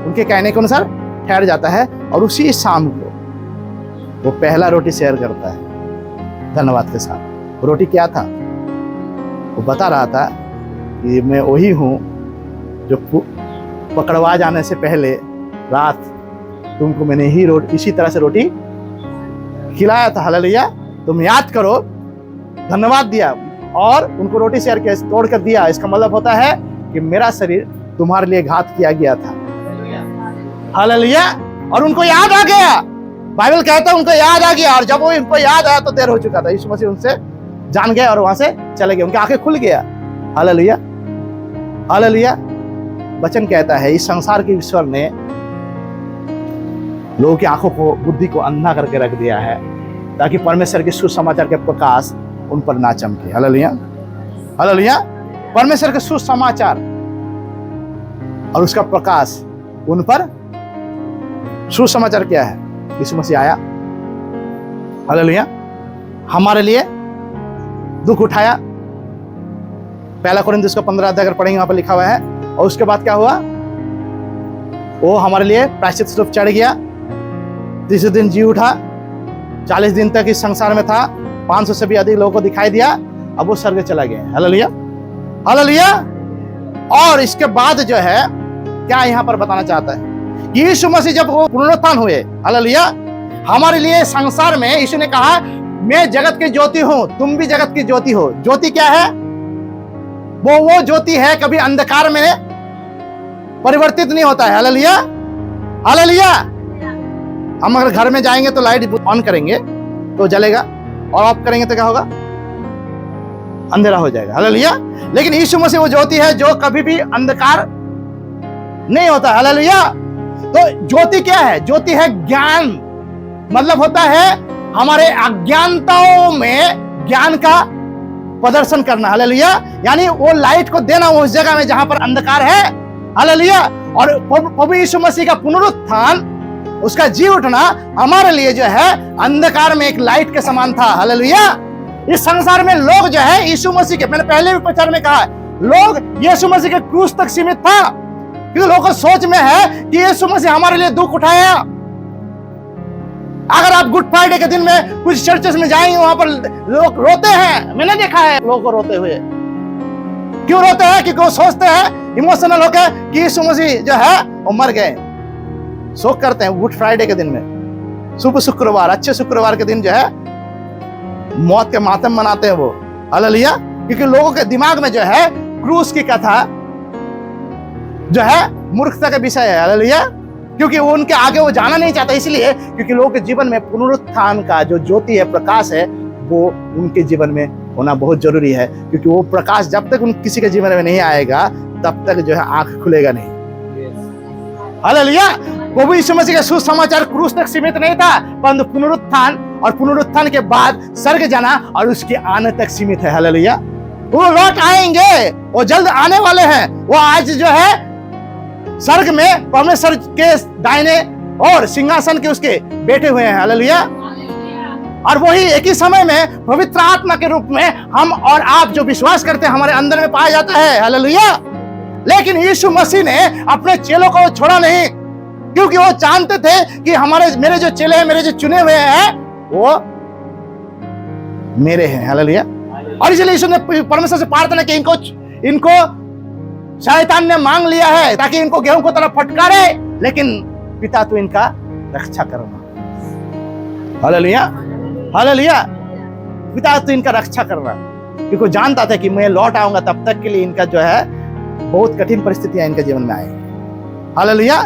उनके कहने के अनुसार ठहर जाता है, और उसी शाम को वो पहला रोटी शेयर करता है धन्यवाद के साथ। रोटी क्या था? वो बता रहा था कि मैं वही हूं जो पकड़वा जाने से पहले रात तुमको मैंने ही इसी तरह से रोटी खिलाया था। हालेलुया। तुम याद करो, धन्यवाद दिया और उनको रोटी शेयर किया, तोड़ कर दिया। इसका मतलब होता है कि मेरा शरीर तुम्हारे लिए घात किया गया था। हालेलुया। और उनको याद आ गया, बाइबल कहता है उनको याद आ गया, और जब वो उनको याद आया तो देर हो चुका था। यीशु मसीह उनसे जान गए और वहां से चले गए, उनकी आंखें खुल गया। Hallelujah, hallelujah. वचन कहता है इस संसार के ईश्वर ने लोगों की आंखों को, बुद्धि को अंधा करके रख दिया है, ताकि परमेश्वर के सुसमाचार के प्रकाश उन पर ना चमके। Hallelujah, hallelujah. परमेश्वर के सुसमाचार और उसका प्रकाश उन पर सुसमाचार क्या है? यीशु मसीह आया, हालेलुया, हमारे लिए दुख उठाया। पहला कोरिन्थियों का 15 अध्याय अगर पढ़ेंगे वहां पर लिखा हुआ है। और उसके बाद क्या हुआ? वो हमारे लिए प्रायश्चित स्वरूप चढ़ गया, तीसरे दिन जी उठा, 40 दिन तक इस संसार में था, 500 से भी अधिक लोगों को दिखाई दिया, अब वो स्वर्ग चला गया। Hallelujah, hallelujah. और इसके बाद जो है क्या यहाँ पर बताना चाहता है कि यीशु मसीह जब वो पुनरुत्थान हुए, हालेलुया, हमारे लिए संसार में यीशु ने कहा मैं जगत की ज्योति हूं, तुम भी जगत की ज्योति हो। ज्योति क्या है? वो ज्योति है कभी अंधकार में परिवर्तित नहीं होता है। Hallelujah, hallelujah. हम अगर घर में जाएंगे तो लाइट ऑन करेंगे तो जलेगा, और ऑफ करेंगे तो क्या होगा? अंधेरा हो जाएगा। हालेलुया। लेकिन यीशु मसीह वो ज्योति है जो कभी भी अंधकार नहीं होता। हालेलुया। तो ज्योति क्या है? ज्योति है ज्ञान, मतलब होता है हमारे अज्ञानताओं में ज्ञान का प्रदर्शन करना। हालेलुया। यानी वो लाइट को देना उस जगह में जहां पर अंधकार है। हालेलुया। और प्रभु यीशु मसीह का पुनरुत्थान, उसका जी उठना हमारे लिए जो है अंधकार में एक लाइट के समान था। हालेलुया। इस संसार में लोग जो है यीशु मसीह के, मैंने पहले भी प्रचार में कहा, लोग यीशु मसीह के क्रूस तक सीमित था, क्योंकि लोगों को सोच में है कि यीशु मसीह हमारे लिए दुख उठाया। अगर आप गुड फ्राइडे के दिन में कुछ चर्चेस में जाएंगे, वहां पर लोग रोते हैं। मैंने देखा है लोगों को रोते हुए। क्यों रोते हैं? क्योंकि वो सोचते हैं इमोशनल होकर कि यीशु मसीह जो है वो मर गए। शोक करते हैं गुड फ्राइडे के दिन में, शुभ शुक्रवार, अच्छे शुक्रवार के दिन जो है मौत के मातम मनाते हैं वो। हालेलुया। क्योंकि लोगों के दिमाग में जो है क्रूस की कथा जो है मूर्खता का विषय है। हालेलुया। क्योंकि वो उनके आगे वो जाना नहीं चाहता, इसलिए क्योंकि लोगों के जीवन में पुनरुत्थान का जो ज्योति है, प्रकाश है, वो उनके जीवन में होना बहुत जरूरी है। क्योंकि वो प्रकाश जब तक उन किसी के जीवन में नहीं आएगा तब तक जो है आंख खुलेगा नहीं। हालेलुया। प्रभु यीशु मसीह का सुसमाचार क्रूस तक सीमित नहीं था, परंतु पुनरुत्थान और पुनरुत्थान के बाद स्वर्ग जाना और उसके आने तक सीमित है। हालेलुया। वो लौट आएंगे, वो जल्द आने वाले हैं। वो आज जो है स्वर्ग में परमेश्वर के दाहिने और सिंहासन के उसके बैठे हुए हैं। हालेलुया। और वही एक ही समय में पवित्र आत्मा के रूप में हम और आप जो विश्वास करते हैं हमारे अंदर में पाया जाता है। हालेलुया। लेकिन यीशु मसीह ने अपने चेलों को छोड़ा नहीं, क्योंकि वो जानते थे कि मेरे जो चेले हैं, मेरे जो चुने हुए हैं, वो मेरे हैं। हालेलुया। और इसलिए यीशु ने परमेश्वर से प्रार्थना की, इनको शैतान ने मांग लिया है ताकि इनको गेहूं को तरफ फटकारे, लेकिन पिता तो इनका रक्षा करना। Hallelujah, hallelujah. पिता तो इनका रक्षा करना, क्योंकि जानता था कि मैं लौट आऊंगा, तब तक के लिए इनका जो है बहुत कठिन परिस्थितियां इनके जीवन में आएंगी। हालेलुया।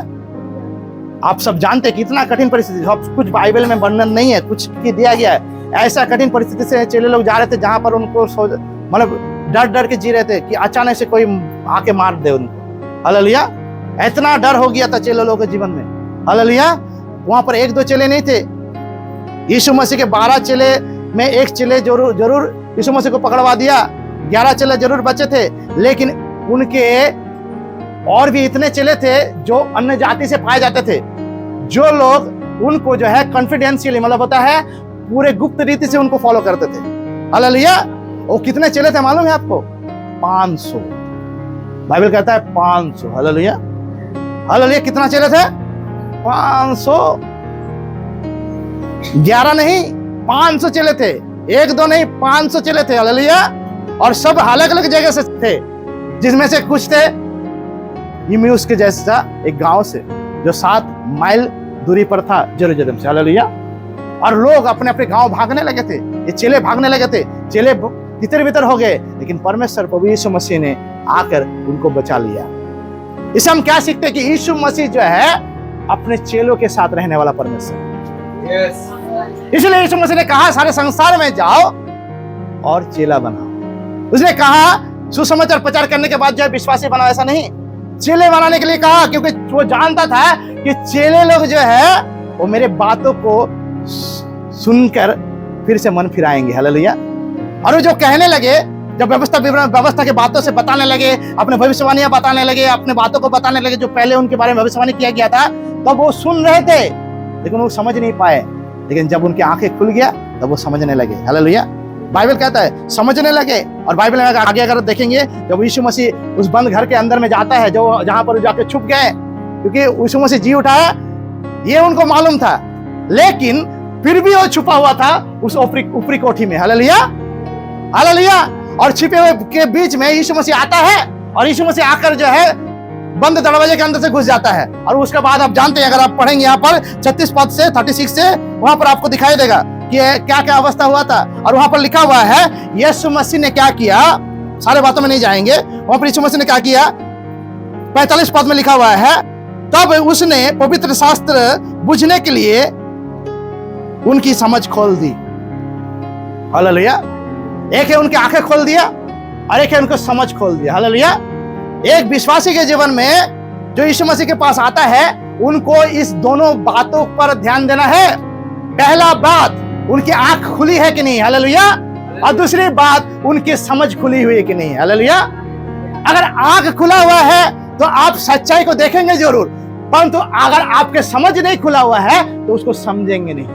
आप सब जानते हैं कितना कठिन परिस्थिति, सब कुछ बाइबल में वर्णन नहीं है, कुछ की दिया गया है। ऐसा कठिन परिस्थिति से चेले लोग जा रहे थे जहां पर उनको मतलब डर डर के जी रहे थे कि अचानक से कोई आके मार दे उनको। हालेलुया। इतना डर हो गया था चेले लोगों के जीवन में। हालेलुया। वहां पर एक दो चेले नहीं थे। यीशु मसीह के 12 चेले में एक चेले जरूर यीशु मसीह को पकड़वा दिया, 11 चेले जरूर बचे थे, लेकिन उनके और भी इतने चेले थे जो अन्य जाति से पाए जाते थे, जो लोग उनको जो है कॉन्फिडेंशियली, मतलब होता है पूरे गुप्त रीति से उनको फॉलो करते थे। हालेलुया। वो कितने चेले थे मालूम है आपको? 500। बाइबल कहता है 500। Hallelujah, hallelujah. कितना चेले थे? 500। 11 नहीं, 500 चेले थे। 1-2 नहीं, 500 चेले थे। हालेलुया। और सब अलग अलग जगह से थे, जिसमें से कुछ थे इम्यूस के जैसा एक गांव से जो 7 माइल दूरी पर था जेरूशलेम से। हालेलुया। और लोग अपने अपने गांव भागने लगे थे, ये चेले भागने लगे थे, चेले तितर बितर हो गए, लेकिन परमेश्वर प्रभु यीशु मसीह ने आकर उनको बचा लिया। इससे हम क्या सीखते हैं कि यीशु मसीह जो है अपने चेलों के साथ रहने वाला परमेश्वर। इसलिए यीशु मसीह ने कहा सारे संसार में जाओ और चेला बनाओ। उसने कहा सुसमाचार प्रचार करने के बाद जो है विश्वासी बनाओ, ऐसा नहीं, चेले बनाने के लिए कहा, क्योंकि वो जानता था कि चेले लोग जो है वो मेरे बातों को सुनकर फिर से मन फिराएंगे। हालेलुया। और वो जो कहने लगे, जब व्यवस्था के बातों से बताने लगे, अपने भविष्यवाणियां बताने लगे, अपने बातों को बताने लगे जो पहले उनके बारे में भविष्यवाणी किया गया था, तब वो सुन रहे थे लेकिन वो समझ नहीं पाए। लेकिन जब उनकी आंखें खुल गया तब वो समझने लगे। हालेलुया। बाइबल कहता है समझने लगे। और बाइबल में आगे अगर देखेंगे, जब यीशु मसीह उस बंद घर के अंदर में जाता है, जो जहां पर जाके छुप गए, क्योंकि यीशु मसीह जी उठाया ये उनको मालूम था, लेकिन फिर भी वो छुपा हुआ था उस ऊपरी कोठी में। Hallelujah, hallelujah. और छिपे हुए के बीच में यीशु मसीह आता है, और यीशु मसीह आकर जो है बंद दरवाजे के अंदर से घुस जाता है। और उसके बाद आप जानते हैं, अगर आप पढ़ेंगे यहाँ पर 36 पद से 36 से, वहां पर आपको दिखाई देगा कि क्या क्या अवस्था हुआ था। और वहां पर लिखा हुआ है यीशु मसीह ने क्या किया, सारे बातों में नहीं जाएंगे, वहां पर यीशु मसीह ने क्या किया, 45 पद में लिखा हुआ है, तब उसने पवित्र शास्त्र बुझने के लिए उनकी समझ खोल दी। हालेलुया। एक है उनकी आंखें खोल दिया और एक है उनको समझ खोल दिया। हालेलुया। एक विश्वासी के जीवन में जो यीशु मसीह के पास आता है, उनको इस दोनों बातों पर ध्यान देना है। पहला बात, उनकी आंख खुली है कि नहीं। हालेलुया। और दूसरी बात, उनकी समझ खुली हुई है कि नहीं। हालेलुया। अगर आंख खुला हुआ है तो आप सच्चाई को देखेंगे जरूर, परंतु अगर आपके समझ नहीं खुला हुआ है तो उसको समझेंगे नहीं।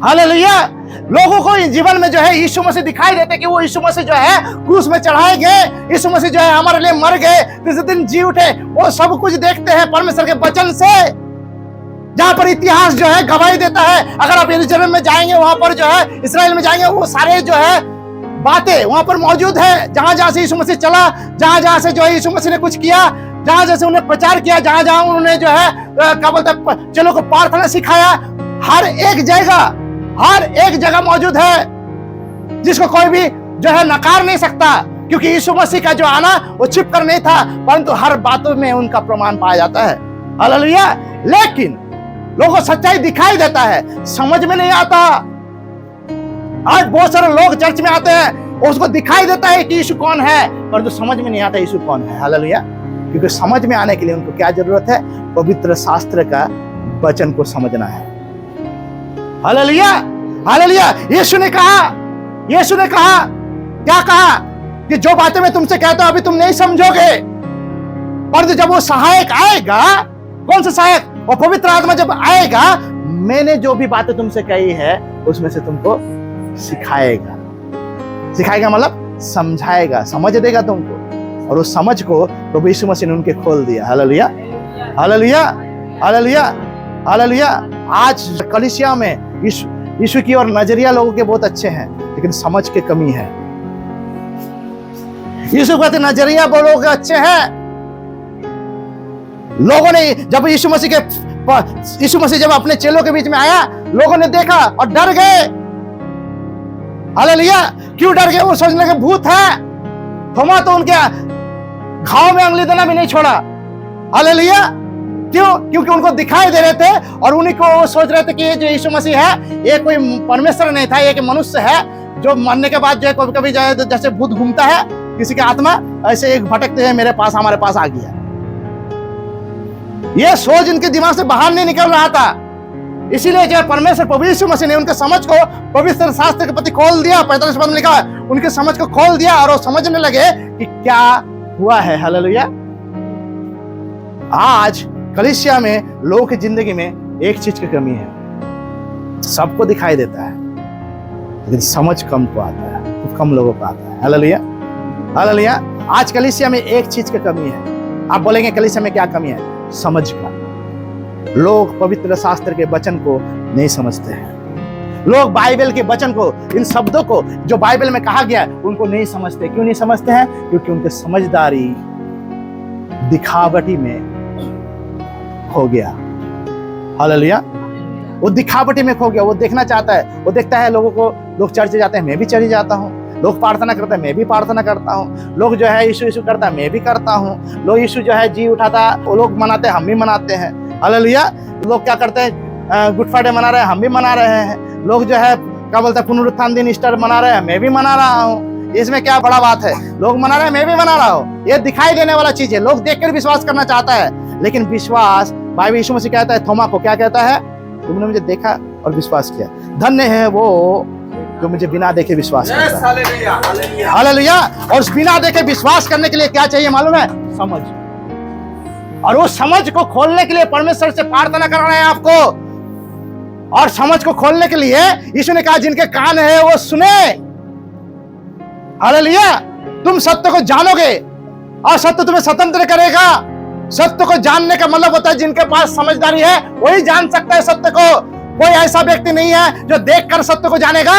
हालेलुया। लोगों को जीवन में जो है यीशु मसीह दिखाई देते कि वो यीशु मसीह जो है क्रूस में चढ़ाए गए, यीशु मसीह जो है हमारे लिए मर गए, तीसरे दिन जी उठे। वो सब कुछ देखते हैं परमेश्वर के वचन से, जहां पर इतिहास जो है गवाही देता है। अगर आप यरूशलेम में जाएंगे, वहां पर जो है इस्राएल में जाएंगे, वो सारे जो है बातें वहां पर मौजूद है। जहां जहां से यीशु मसीह चला, जहां जहां से जो है यीशु मसीह ने कुछ किया, जहां जैसे उन्हें प्रचार किया, जहां जहां उन्होंने जो है क्या बोलते हैं, चलो को प्रार्थना सिखाया, हर एक जगह मौजूद है, जिसको कोई भी जो है नकार नहीं सकता, क्योंकि यीशु मसीह का जो आना वो छिप कर नहीं था, परंतु हर बातों में उनका प्रमाण पाया जाता है। हालेलुया। लेकिन लोगों को सच्चाई दिखाई देता है, समझ में नहीं आता। आज बहुत सारे लोग चर्च में आते हैं, उसको दिखाई देता है कि यीशु कौन है, परंतु समझ में नहीं आता यीशु कौन है। हालेलुया। क्योंकि समझ में आने के लिए उनको क्या जरूरत है, पवित्र शास्त्र का वचन को समझना है। Hallelujah, hallelujah. यीशु ने कहा क्या कहा कि जो बातें मैं तुमसे कहता हूं अभी तुम नहीं समझोगे, परंतु जब वो सहायक आएगा, कौन सा सहायक, वो पवित्र आत्मा जब आएगा, मैंने जो भी बातें तुमसे कही है उसमें से तुमको सिखाएगा मतलब समझाएगा, समझ देगा तुमको। और उस समझ को प्रभु यीशु मसीह ने उनके खोल दिया। Hallelujah, hallelujah, hallelujah, hallelujah. आज कलीसिया में यीशु की और नजरिया लोगों के बहुत अच्छे हैं, लेकिन समझ की कमी है। यीशु कहते नजरिया लोगों के अच्छे हैं। लोगों ने जब यीशु मसीह जब अपने चेलों के बीच में आया, लोगों ने देखा और डर गए। हालेलुया। क्यों डर गए? वो सोचने लगे भूत है। थोमा तो उनके घाव में उंगली देना भी नहीं छोड़ा। हालेलुया। क्यों? क्योंकि उनको दिखाई दे रहे थे और उन्हीं को वो सोच रहे थे कि ये जो यीशु मसीह है, ये कोई परमेश्वर नहीं था, ये एक मनुष्य है जो मरने के बाद जो है कभी-कभी जो है जैसे भूत घूमता है किसी का आत्मा, ऐसे एक भटकते हैं हमारे पास आ गया। ये सोच इनके दिमाग से बाहर नहीं निकल रहा था। इसीलिए जो परमेश्वर प्रभु यीशु मसीह ने उनके समझ को पवित्र शास्त्र के प्रति खोल दिया। 45 पद में लिखा है, उनके समझ को खोल दिया और वो समझने लगे कि क्या हुआ है। हालेलुया। आज कलीसिया में लोगों की जिंदगी में एक चीज की कमी है, सबको दिखाई देता है लेकिन समझ कम को आता है, तो कम लोगों को आता है। Hallelujah, hallelujah. आज कलीसिया में एक चीज की कमी है। आप बोलेंगे कलीसिया में क्या कमी है? समझ का। लोग पवित्र शास्त्र के वचन को नहीं समझते हैं। लोग बाइबल के वचन को, इन शब्दों को जो बाइबल में कहा गया उनको नहीं समझते। क्यों नहीं समझते हैं? क्योंकि उनकी समझदारी दिखावटी में खो गया। हालेलुया। वो दिखावटी में खो गया। वो देखना चाहता है, वो देखता है लोगों को, लोग चर्च जाते हैं, मैं भी चर्च जाता हूँ। लोग प्रार्थना करते हैं, मैं भी प्रार्थना करता हूँ। लोग जो है यीशु करता है, मैं भी करता हूँ। लोग यीशु जो है जी उठाता, वो लोग मनाते हैं, हम भी मनाते हैं। हालेलुया। लोग क्या करते हैं, गुड फ्राइडे मना रहे हैं, हम भी मना रहे हैं। लोग जो है क्या बोलते हैं, पुनरुत्थान दिन ईस्टर मना रहे हैं, मैं भी मना रहा हूँ। इसमें क्या बड़ा बात है? लोग मना रहे हैं, मैं भी मना रहा हूँ। ये दिखाई देने वाला चीज है। लोग देखकर विश्वास करना चाहता है, लेकिन विश्वास, बाइबल यीशु मसीह कहता है थोमा को, क्या कहता है? तुमने मुझे देखा और विश्वास किया। धन्य है वो जो मुझे बिना देखे विश्वास करता है। हालेलुया। और उस बिना देखे विश्वास करने के लिए क्या चाहिए मालूम है? समझ। और उस समझ को खोलने के लिए परमेश्वर से प्रार्थना करना है आपको। और समझ को खोलने के लिए यीशु ने कहा जिनके कान है वो सुने। हालेलुया। तुम सत्य को जानोगे और सत्य तुम्हें स्वतंत्र करेगा। सत्य को जानने का मतलब होता है जिनके पास समझदारी है वही जान सकता है सत्य को। कोई ऐसा व्यक्ति नहीं है जो देखकर सत्य को जानेगा।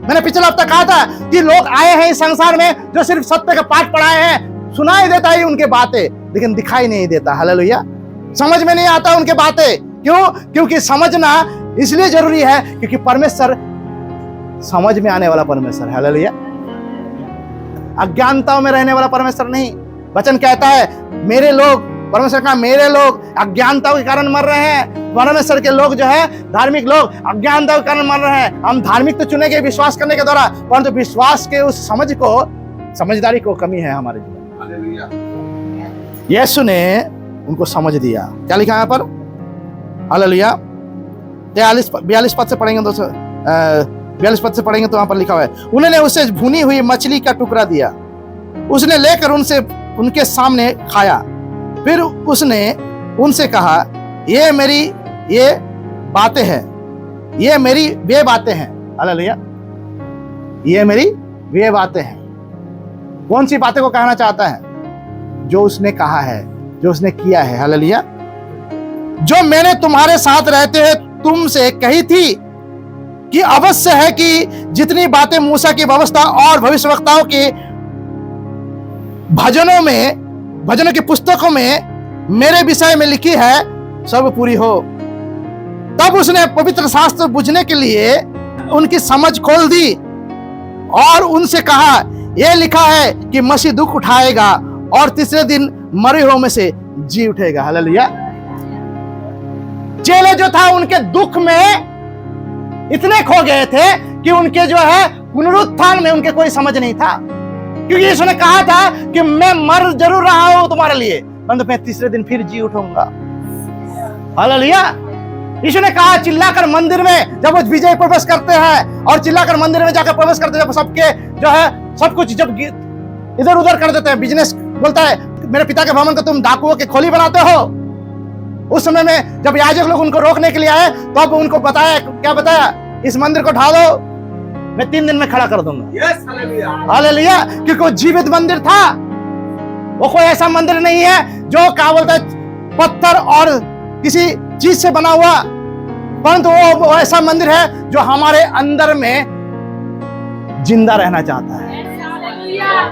मैंने पिछले हफ्ता कहा था कि लोग आए हैं इस संसार में जो सिर्फ सत्य का पाठ पढ़ाए हैं, सुनाई देता है उनके बातें लेकिन दिखाई नहीं देता। हालेलुया। समझ में नहीं आता उनके बातें। क्यों? क्योंकि समझना इसलिए जरूरी है क्योंकि परमेश्वर समझ में आने वाला परमेश्वर है। हालेलुया। अज्ञानताओं में रहने वाला परमेश्वर नहीं। वचन कहता है मेरे लोग, परमेश्वर का मेरे लोग अज्ञानताओं के कारण मर रहे हैं। परमेश्वर के लोग जो है धार्मिक लोग अज्ञानताओं के कारण मर रहे हैं। हम धार्मिक तो चुनेंगे विश्वास करने के द्वारा, परंतु विश्वास के उस समझ को, समझदारी को कमी है हमारे जीवन। यीशु ने उनको समझ दिया। क्या लिखा है यहाँ पर? हालेलुया। 42 पद से पढ़ेंगे तो 42 पद से पढ़ेंगे तो वहां पर लिखा हुआ है उन्होंने उसे भुनी हुई मछली का टुकड़ा दिया। उसने लेकर उनके सामने खाया। फिर उसने उनसे कहा ये बातें हैं, ये मेरी वे बातें हैं। हालेलुया। ये मेरी वे बातें हैं। कौन सी बातें को कहना चाहता है? जो उसने कहा है, जो उसने किया है। हालेलुया। जो मैंने तुम्हारे साथ रहते हैं तुमसे कही थी कि अवश्य है कि जितनी बातें मूसा की व्यवस्था और भविष्यवक्ताओं के भजनों की पुस्तकों में मेरे विषय में लिखी है सब पूरी हो। तब उसने पवित्र शास्त्र बुझने के लिए उनकी समझ खोल दी और उनसे कहा यह लिखा है कि मसीह दुख उठाएगा और तीसरे दिन मरे हुओं में से जी उठेगा। हालेलुया। चेले जो था उनके दुख में इतने खो गए थे कि उनके जो है पुनरुत्थान में उनके कोई समझ नहीं था। क्योंकि यीशु ने कहा था कि मैं मर जरूर रहा हूं तुम्हारे लिए, परंतु मैं तीसरे दिन फिर जी उठूंगा। हालेलुया। यीशु ने कहा चिल्लाकर मंदिर में, जब वो विजय प्रवेश करते हैं और चिल्लाकर मंदिर में जाकर प्रवेश करते हैं, जब सबके जो है सब कुछ जब इधर उधर कर देते हैं, बिजनेस बोलता है मेरे पिता के भवन को तुम डाकुओं की खोली बनाते हो। उस समय में जब याजक लोग उनको रोकने के लिए आए तो अब उनको बताया, क्या बताया? इस मंदिर को ढा दो, मैं 3 दिन में खड़ा कर दूंगा। हालेलुया। क्योंकि वो जीवित मंदिर था। वो कोई ऐसा मंदिर नहीं है जो क्या बोलता है पत्थर और किसी चीज से बना हुआ, परंतु वो ऐसा मंदिर है जो हमारे अंदर में जिंदा रहना चाहता है।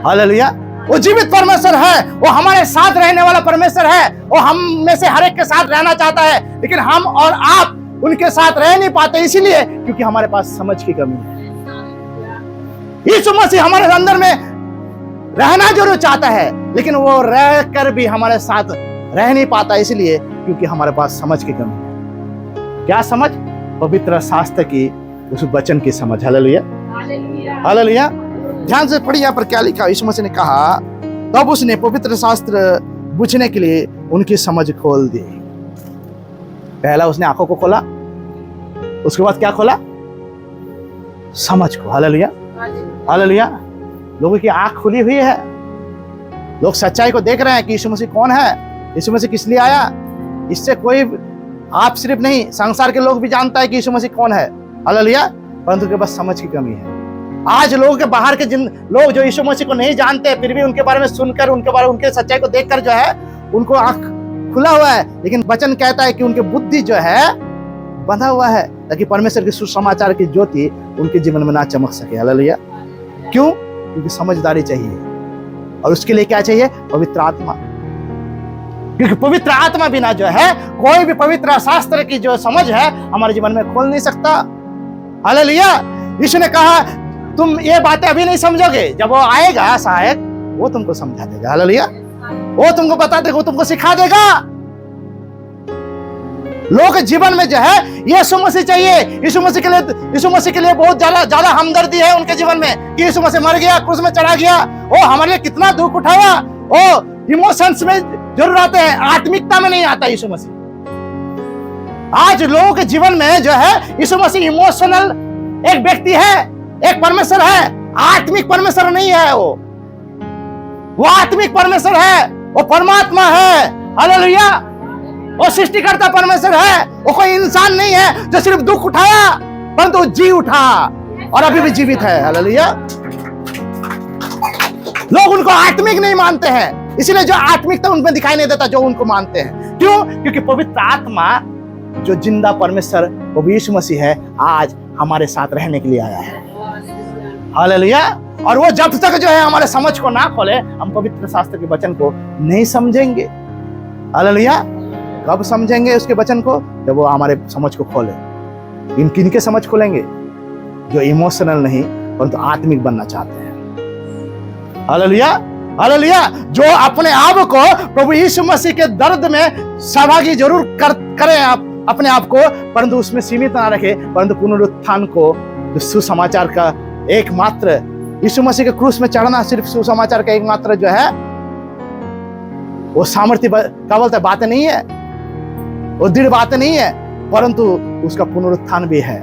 हालेलुया। वो जीवित परमेश्वर है, वो हमारे साथ रहने वाला परमेश्वर है। वो हम में से हर एक के साथ रहना चाहता है, लेकिन हम और आप उनके साथ रह नहीं पाते, इसीलिए क्योंकि हमारे पास समझ की कमी है। यीशु मसीह हमारे अंदर में रहना जरूर चाहता है, लेकिन वो रह कर भी हमारे साथ रह नहीं पाता, इसलिए क्योंकि हमारे पास समझ की कमी है। क्या समझ? पवित्र शास्त्र की, उस वचन की समझ। हालेलुया। हालेलुया। ध्यान से पढ़िए यहाँ पर क्या लिखा। यीशु मसीह ने कहा तब उसने पवित्र शास्त्र बुझने के लिए उनकी समझ खोल दी। पहला उसने आंखों को खोला, उसके बाद क्या खोला? समझ को। हालेलुया। हालेलुया। लोगों की आंख खुली हुई है, लोग सच्चाई को देख रहे हैं कि यीशु मसीह कौन है, यीशु मसीह किस लिए आया। इससे कोई, आप सिर्फ नहीं, संसार के लोग भी जानता है कि यीशु मसीह कौन है। हालेलुया। परंतु उनके पास समझ की कमी है। आज लोगों के बाहर के जिन लोग जो यीशु मसीह को नहीं जानते, फिर भी उनके बारे में सुनकर, उनके सच्चाई को देखकर जो है उनको आंख खुला हुआ है, लेकिन वचन कहता है कि उनकी बुद्धि जो है बंधा हुआ है, ताकि परमेश्वर के सुसमाचार की ज्योति उनके जीवन में ना चमक सके। हालेलुया। क्यों? क्योंकि समझदारी चाहिए, और उसके लिए क्या चाहिए? पवित्र आत्मा। क्योंकि पवित्र आत्मा बिना जो है कोई भी पवित्र शास्त्र की जो समझ है हमारे जीवन में खोल नहीं सकता। हालेलुया। यीशु ने कहा तुम ये बातें अभी नहीं समझोगे, जब वो आएगा सहायक, वो तुमको समझा देगा। हालेलुया। वो तुमको बता देगा, वो तुमको सिखा देगा। लोगों के जीवन में जो है यीशु मसीह चाहिए। यीशु मसीह के लिए बहुत ज्यादा हमदर्दी है उनके जीवन में कि यीशु मसीह मर गया, क्रूस में चढ़ा गया, वो हमारे लिए कितना दुख उठाया। वो इमोशंस में जरूर आते हैं, आत्मिकता में नहीं आता यीशु मसीह। आज लोगों के जीवन में जो है यीशु मसीह इमोशनल एक व्यक्ति है, एक परमेश्वर है, आत्मिक परमेश्वर नहीं है। वो आत्मिक परमेश्वर है, वो परमात्मा है। हालेलुया। वो सृष्टिकर्ता परमेश्वर है। वो कोई इंसान नहीं है जो सिर्फ दुख उठाया, परंतु जी उठा और अभी भी जीवित है। हालेलुया। लोग उनको आत्मिक नहीं मानते हैं, इसीलिए जो आत्मिकता उनमें दिखाई नहीं देता जो उनको मानते हैं। क्यों? क्योंकि पवित्र आत्मा जो जिंदा परमेश्वर प्रभु यीशु मसीह है, आज हमारे साथ रहने के लिए आया है। हालेलुया। और वो जब तक जो है हमारे समझ को ना खोले, हम पवित्र शास्त्र के वचन को नहीं समझेंगे। हालेलुया। कब समझेंगे उसके वचन को? जब वो हमारे समझ को खोले। किनके समझ खोलेंगे? जो इमोशनल नहीं परंतु आत्मिक बनना चाहते हैं। हालेलुया। हालेलुया। जो अपने आप को प्रभु यीशु मसीह के दर्द में सहभागी जरूर करें आप अपने आप को, परंतु उसमें सीमित ना रखे, परंतु पुनरुत्थान को जो सुसमाचार का एकमात्र, यीशु मसीह के क्रूस में चढ़ना सिर्फ सुसमाचार का एकमात्र जो है वो सामर्थ्य क्या बोलते बातें नहीं है, वो दृढ़ बातें नहीं है, परंतु उसका पुनरुत्थान भी है।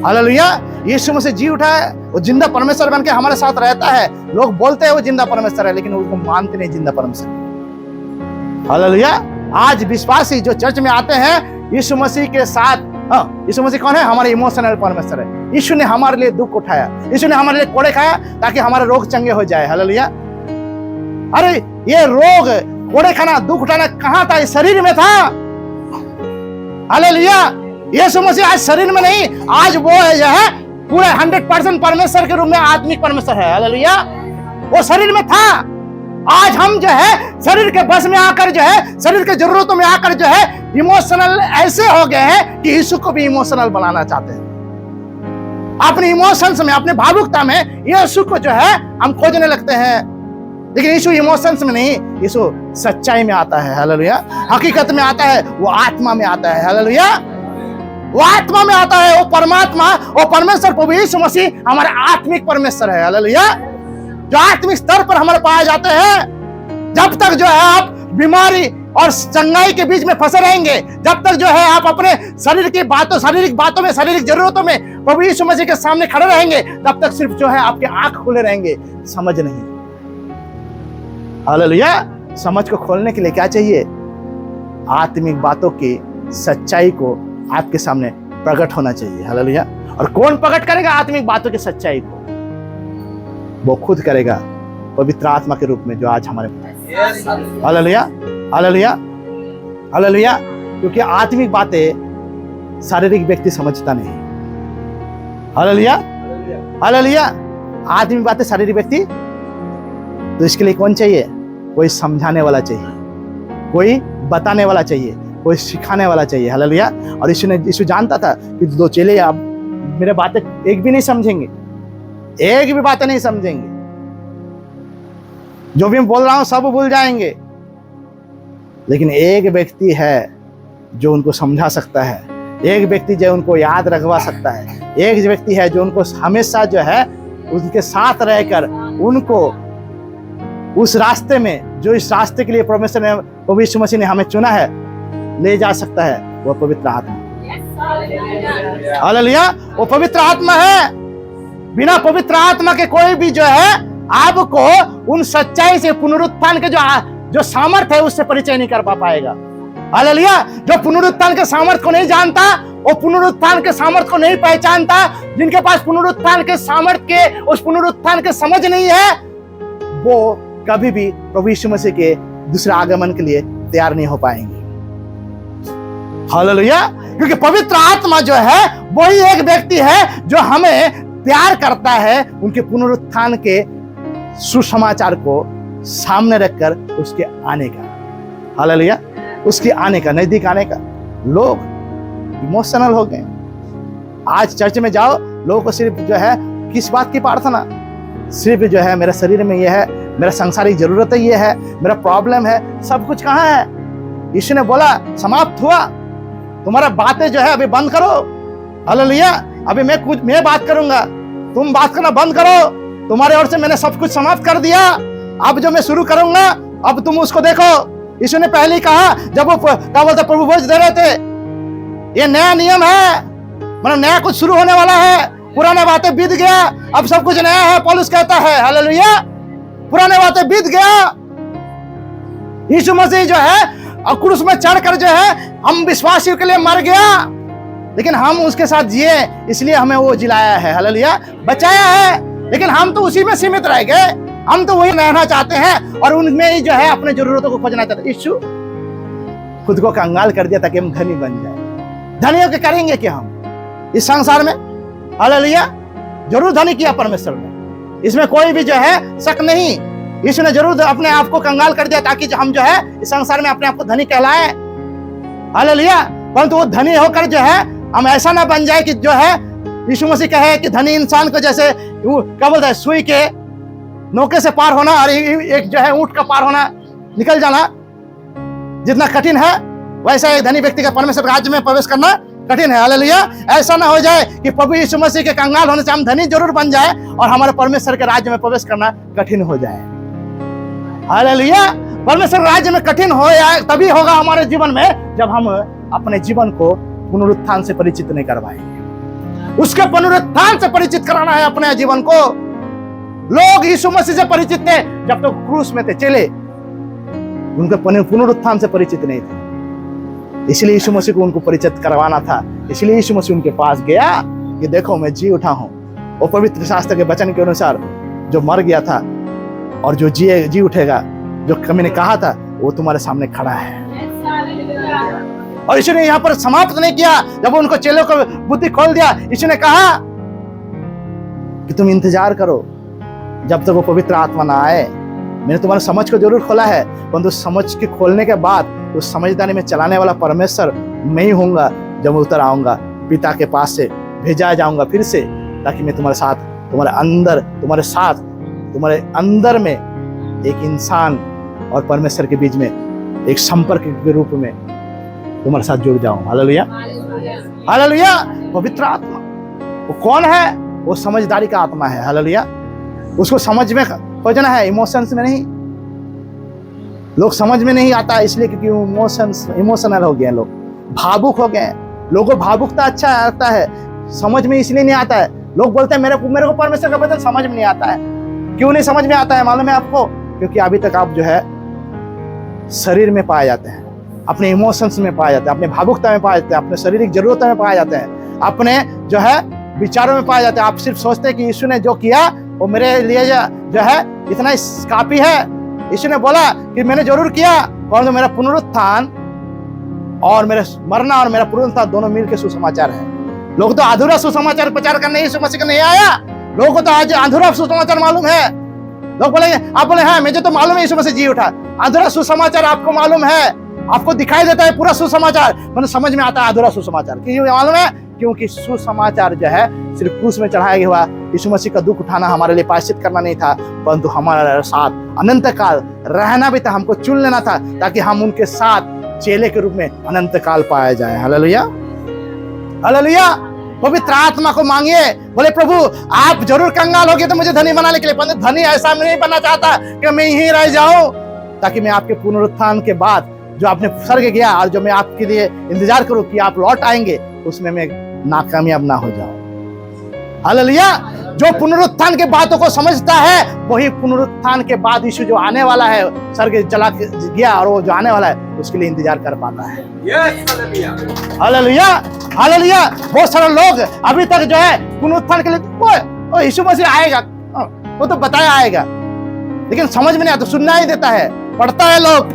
हालेलुया। यीशु मसीह जी उठा है, वो जिंदा परमेश्वर बनके हमारे साथ रहता है। लोग बोलते हैं वो जिंदा परमेश्वर है, लेकिन उसको मानते नहीं जिंदा परमेश्वर। हालेलुया। आज विश्वासी जो चर्च में आते हैं यीशु मसीह के साथ, यीशु मसीह कौन है? हमारे इमोशनल परमेश्वर है। यीशु ने हमारे लिए दुख उठाया, यीशु ने हमारे लिए कोड़े खाया ताकि हमारे रोग चंगे हो जाए। हालेलुया। अरे ये रोग, कोड़े खाना, दुख उठाना कहां था? इस शरीर में था। हालेलुया। यीशु मसीह आज शरीर में नहीं, आज वो है जो है पूरे 100% परमेश्वर के रूप में आत्मिक परमेश्वर है। हालेलुया। वो शरीर में था। आज हम जो है शरीर के बस में आकर जो है, शरीर के जरूरतों में आकर जो है इमोशनल ऐसे हो गए हैं कि यीशु को भी इमोशनल बनाना चाहते हैं। अपने इमोशंस में, अपने भावुकता में यीशु को जो है हम खोजने लगते हैं, लेकिन यीशु इमोशंस में नहीं, यीशु सच्चाई में आता है। हालेलुया। हकीकत में आता है, वो आत्मा में आता है। हालेलुया। वो आत्मा में आता है, वो परमात्मा, वो परमेश्वर प्रभु यीशु मसीह हमारे आत्मिक परमेश्वर है। हालेलुया। जो आत्मिक स्तर पर हमारे पाए जाते हैं। जब तक जो है आप बीमारी और चंगाई के बीच में फंसे रहेंगे, जब तक जो है आप अपने शरीर की बातों, शारीरिक बातों में, शारीरिक जरूरतों में प्रभु यीशु मसीह के सामने खड़े रहेंगे, तब तक सिर्फ जो है आपके आंख खुले रहेंगे, समझ नहीं। हालेलुया। समझ को खोलने के लिए क्या चाहिए? आत्मिक बातों की सच्चाई को आपके सामने प्रकट होना चाहिए। हालेलुया। और कौन प्रकट करेगा आत्मिक बातों की सच्चाई को? वो खुद करेगा, पवित्र आत्मा के रूप में जो आज हमारे हालेलुया। हालेलुया। हालेलुया। क्योंकि आत्मिक बातें शारीरिक व्यक्ति समझता नहीं। हालेलुया। हालेलुया। आत्मिक बातें शारीरिक व्यक्ति, तो इसके लिए कौन चाहिए? कोई समझाने वाला चाहिए, कोई बताने वाला चाहिए, कोई सिखाने वाला चाहिए। हालेलुया। और यीशु जानता था कि दो चेले अब मेरे बातें एक भी नहीं समझेंगे, एक भी बातें नहीं समझेंगे, जो भी मैं बोल रहा हूं सब भूल जाएंगे, लेकिन एक व्यक्ति है जो उनको समझा सकता है, एक व्यक्ति जो उनको याद रखवा सकता है, एक व्यक्ति है जो उनको हमेशा जो है उनके साथ रहकर उनको उस रास्ते में, जो इस रास्ते के लिए परमेश्वर ने, प्रभु यीशु मसीह ने हमें चुना है, ले जा सकता है। वो पवित्र आत्मा। हालेलुया। वो पवित्र आत्मा है। बिना पवित्र आत्मा के कोई भी जो है आपको उन सच्चाई से, पुनरुत्थान के जो सामर्थ है उससे परिचय नहीं कर पाएगा। हालेलुया। जो पुनरुत्थान के सामर्थ को नहीं जानता, वो पुनरुत्थान के सामर्थ को नहीं पहचानता, जिनके पास पुनरुत्थान के सामर्थ के, उस पुनरुत्थान के समझ नहीं है, वो कभी भी प्रभु यीशु मसीह के दूसरे आगमन के लिए तैयार नहीं हो पाएंगे। हालेलुया। क्योंकि पवित्र आत्मा जो है वही एक व्यक्ति है जो हमें प्यार करता है, उनके पुनरुत्थान के सुसमाचार को सामने रखकर उसके आने का। हालेलुया। उसके आने का, नजदीक आने का। लोग इमोशनल हो गए। आज चर्च में जाओ, लोगों को सिर्फ जो है किस बात की प्रार्थना? सिर्फ जो है मेरे शरीर में ये है, मेरा सांसारिक जरूरत है, ये है, मेरा प्रॉब्लम है, सब कुछ कहाँ है? यीशु ने बोला समाप्त हुआ, तुम्हारा बातें जो है अभी बंद करो। हालेलुया। अभी मैं बात करूंगा, तुम बात करना बंद करो, तुम्हारे ओर से मैंने सब कुछ समाप्त कर दिया, अब जो मैं शुरू करूंगा अब तुम उसको देखो। यीशु ने पहले ही कहा, जब वो क्या बोलते प्रभु भोज दे रहे थे, ये नया नियम है, मतलब नया कुछ शुरू होने वाला है, पुराना बातें बीत गया, अब सब कुछ नया है, पौलुस कहता है। हालेलुया। पुराने बातें बीत गया। यीशु मसीह जो है क्रूस में चढ़कर जो है हम विश्वासियों के लिए मर गया, लेकिन हम उसके साथ जिए, इसलिए हमें वो जिलाया है। हालेलुया। बचाया है, लेकिन हम तो उसी में सीमित रह गए। हम तो वही रहना चाहते हैं और उनमें ही जो है अपने जरूरतों को खोजना चाहते हैं। यीशु खुद को कंगाल कर दिया ताकि हम धनी बन जाए। धनियों के करेंगे क्या हम इस संसार में? हालेलुया। जरूर धनी किया परमेश्वर ने, इसमें कोई भी जो है शक नहीं। यीशु ने जरूर अपने आप को कंगाल कर दिया ताकि हम जो है इस संसार में अपने आप को धनी कहलाए। हालेलुया। परंतु वो धनी होकर जो है हम ऐसा ना बन जाए कि जो है यीशु मसीह कहे कि धनी इंसान को जैसे क्या बोलता है, सुई के नोके से पार होना और एक जो है ऊंट का पार होना, निकल जाना जितना कठिन है, वैसा एक धनी व्यक्ति का परमेश्वर राज्य में प्रवेश करना कठिन है। हालेलुया। ऐसा ना हो जाए कि प्रभु यीशु मसीह के कंगाल होने से हम धनी जरूर बन जाए और हमारे परमेश्वर के राज्य में प्रवेश करना कठिन हो जाए। हालेलुया। परमेश्वर राज्य में कठिन हो जाए तभी होगा हमारे जीवन में जब हम अपने जीवन को पुनरुत्थान से परिचित नहीं करवाएंगे। उसके पुनरुत्थान से परिचित कराना है अपने जीवन को। लोग यीशु मसीह से परिचित थे जब तो क्रूस में थे, चले, उनके पुनरुत्थान से परिचित नहीं थे, इसलिए यीशु मसीह को उनको परिचित करवाना था। इसलिए यीशु मसीह उनके पास गया कि देखो मैं जी उठा हूं। वो पवित्र शास्त्र के वचन के अनुसार जो मर गया था और जो जी उठेगा, जो मैंने कहा था, वो तुम्हारे सामने खड़ा है। और यीशु ने यहाँ पर समाप्त नहीं किया। जब उनको चेलों को बुद्धि खोल दिया, यीशु ने कहा कि तुम इंतजार करो जब तक वो पवित्र आत्मा ना आए। मैंने तुम्हारे समझ को जरूर खोला है, परंतु समझ के खोलने के बाद उस समझदारी में चलाने वाला परमेश्वर मैं ही होऊंगा। जब मैं उतर आऊंगा पिता के पास से भेजा जाऊंगा फिर से, ताकि मैं तुम्हारे साथ, तुम्हारे अंदर में एक इंसान और परमेश्वर के बीच में एक संपर्क के रूप में तुम्हारे साथ जुड़ जाऊं। हालेलुया। हालेलुया। पवित्र आत्मा वो कौन है? वो समझदारी का आत्मा है। हालेलुया। उसको समझ में खोजना है, इमोशंस में नहीं। लोग समझ में नहीं आता इसलिए क्योंकि इमोशनल हो गए, लोग भावुक हो गए। लोगों को भावुकता अच्छा आता है, समझ में इसलिए नहीं आता है। लोग बोलते हैं मेरे को परमेश्वर का वचन समझ में नहीं आता है। क्यों नहीं समझ में आता है मालूम है आपको? क्योंकि अभी तक आप जो है शरीर में पाए जाते हैं, अपने इमोशंस में पाए जाते हैं, अपने भावुकता में पाए जाते हैं, अपने शारीरिक जरूरतों में पाए जाते हैं, अपने जो है विचारों में पाए जाते हैं। आप सिर्फ सोचते हैं कि यीशु ने जो किया वो मेरे लिए जो है इतना काफी है। यीशु ने बोला कि मैंने जरूर किया, परंतु मेरा पुनरुत्थान और मेरा मरना और मेरा पुनरुत्थान दोनों मिलकर सुसमाचार है। लोग तो अधूरा सुसमाचार प्रचार करने यीशु मसीह का नहीं आया। लोगों को तो आज अधूरा सुसमाचार मालूम है। लोग बोलेंगे, आप बोले हाँ मुझे तो मालूम है यीशु मसीह जी उठा। अधूरा सुसमाचार आपको मालूम है, आपको दिखाई देता है पूरा सुसमाचार, मतलब समझ में आता है अधूरा सुसमाचार। क्यों मालूम है? क्योंकि सुसमाचार जो है सिर्फ क्रूस में चढ़ाया गया हुआ यीशु मसीह का दुख उठाना हमारे लिए प्रायश्चित करना नहीं था, परंतु हमारे साथ अनंत काल रहना भी था। हमको चुन लेना था ताकि हम उनके साथ चेले के रूप में अनंत काल पाया जाए। हालेलुया। हालेलुया। पवित्र आत्मा को मांगिए। बोले प्रभु आप जरूर कंगाल हो गए तो मुझे धनी बनाने के लिए, परंतु धनी ऐसा नहीं बनना चाहता कि मैं यहीं रह जाऊं, ताकि मैं आपके पुनरुत्थान के बाद जो आपने स्वर्ग गया और जो मैं आपके लिए इंतजार करूं कि आप लौट आएंगे, उसमें मैं नाकामयाब ना हो जाऊं। हालेलुया। जो पुनरुत्थान के बातों को समझता है वही पुनरुत्थान के बाद यीशु जो आने वाला है, स्वर्ग चला गया और वो जो आने वाला है उसके लिए इंतजार कर पाता है। हालेलुया। हालेलुया। बहुत सारे लोग अभी तक जो है पुनरुत्थान के लिए यीशु मसीह आएगा, वो तो बताया आएगा, लेकिन समझ में नहीं आता, सुनना ही देता है, पढ़ता है लोग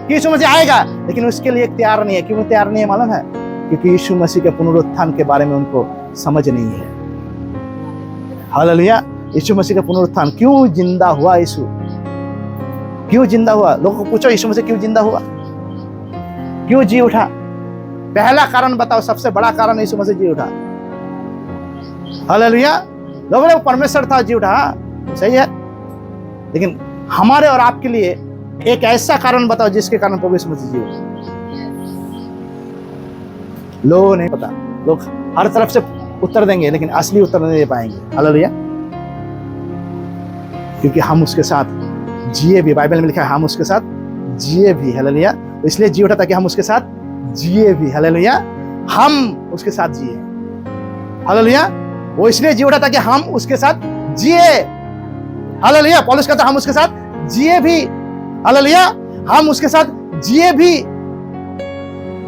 कि यीशु मसीह आएगा, लेकिन उसके लिए तैयार नहीं है। क्यों तैयार नहीं है मालूम है? क्योंकि यीशु मसीह के पुनरुत्थान के बारे में उनको समझ नहीं है। हालेलुया। यीशु मसीह का पुनरुत्थान, क्यों जिंदा हुआ यीशु? क्यों जिंदा हुआ? लोगों को पूछो यीशु मसीह क्यों जिंदा हुआ, क्यों जी उठा? पहला कारण बताओ, सबसे बड़ा कारण यीशु मसीह जी उठा। हालेलुया। लोगों ने परमेश्वर था जी उठा, सही है, लेकिन हमारे और आपके लिए एक ऐसा कारण बताओ जिसके कारण प्रभु यीशु मसीह जी उठा। लोग नहीं पता, लोग हर तरफ से उत्तर देंगे लेकिन असली उत्तर नहीं दे पाएंगे। हालेलुया। क्योंकि हम उसके साथ जिए भी, बाइबल में लिखा है हम उसके साथ जिए भी। हालेलुया। तो इसलिए जी उठा ताकि हम उसके साथ जिए भी। हालेलुया। हम उसके साथ जिए। हालेलुया। वो इसलिए जी उठा ताकि हम उसके साथ जिए। हालेलुया। पौलुस कहता है हम उसके साथ जिए भी। हालेलुया। हम उसके साथ जिए भी।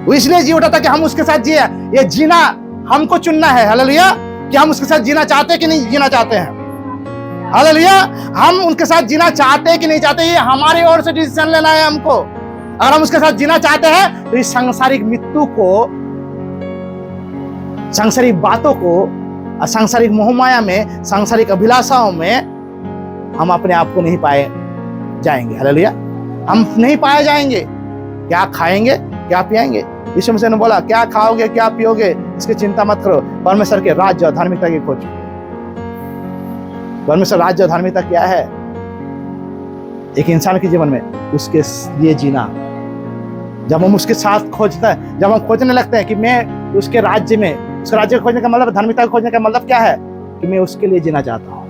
वो इसलिए जी उठा था कि हम उसके साथ जिए। ये जीना हमको चुनना है। हालेलुया। कि हम उसके साथ जीना चाहते हैं कि नहीं जीना चाहते हैं। हालेलुया। हम उनके साथ जीना चाहते हैं कि नहीं चाहते, ये हमारी ओर से डिसीजन लेना है हमको। अगर हम उसके साथ जीना चाहते हैं तो इस सांसारिक मृत्यु को, सांसारिक बातों को, सांसारिक मोहमाया में, सांसारिक अभिलाषाओं में हम अपने आप को नहीं पाए जाएंगे। हालेलुया। हम नहीं पाए जाएंगे। क्या खाएंगे, क्या पिएंगे? यीशु मसीह ने बोला क्या खाओगे, क्या पियोगे, इसकी चिंता मत करो, परमेश्वर के राज्य और धार्मिकता की खोज। परमेश्वर राज्य और धार्मिकता क्या है? एक इंसान के जीवन में उसके लिए जीना। जब हम उसके साथ खोजते हैं, जब हम खोजने लगते हैं कि मैं उसके राज्य में, उसके राज्य को खोजने का मतलब, धार्मिकता को खोजने का मतलब क्या है? कि मैं उसके लिए जीना चाहता हूँ,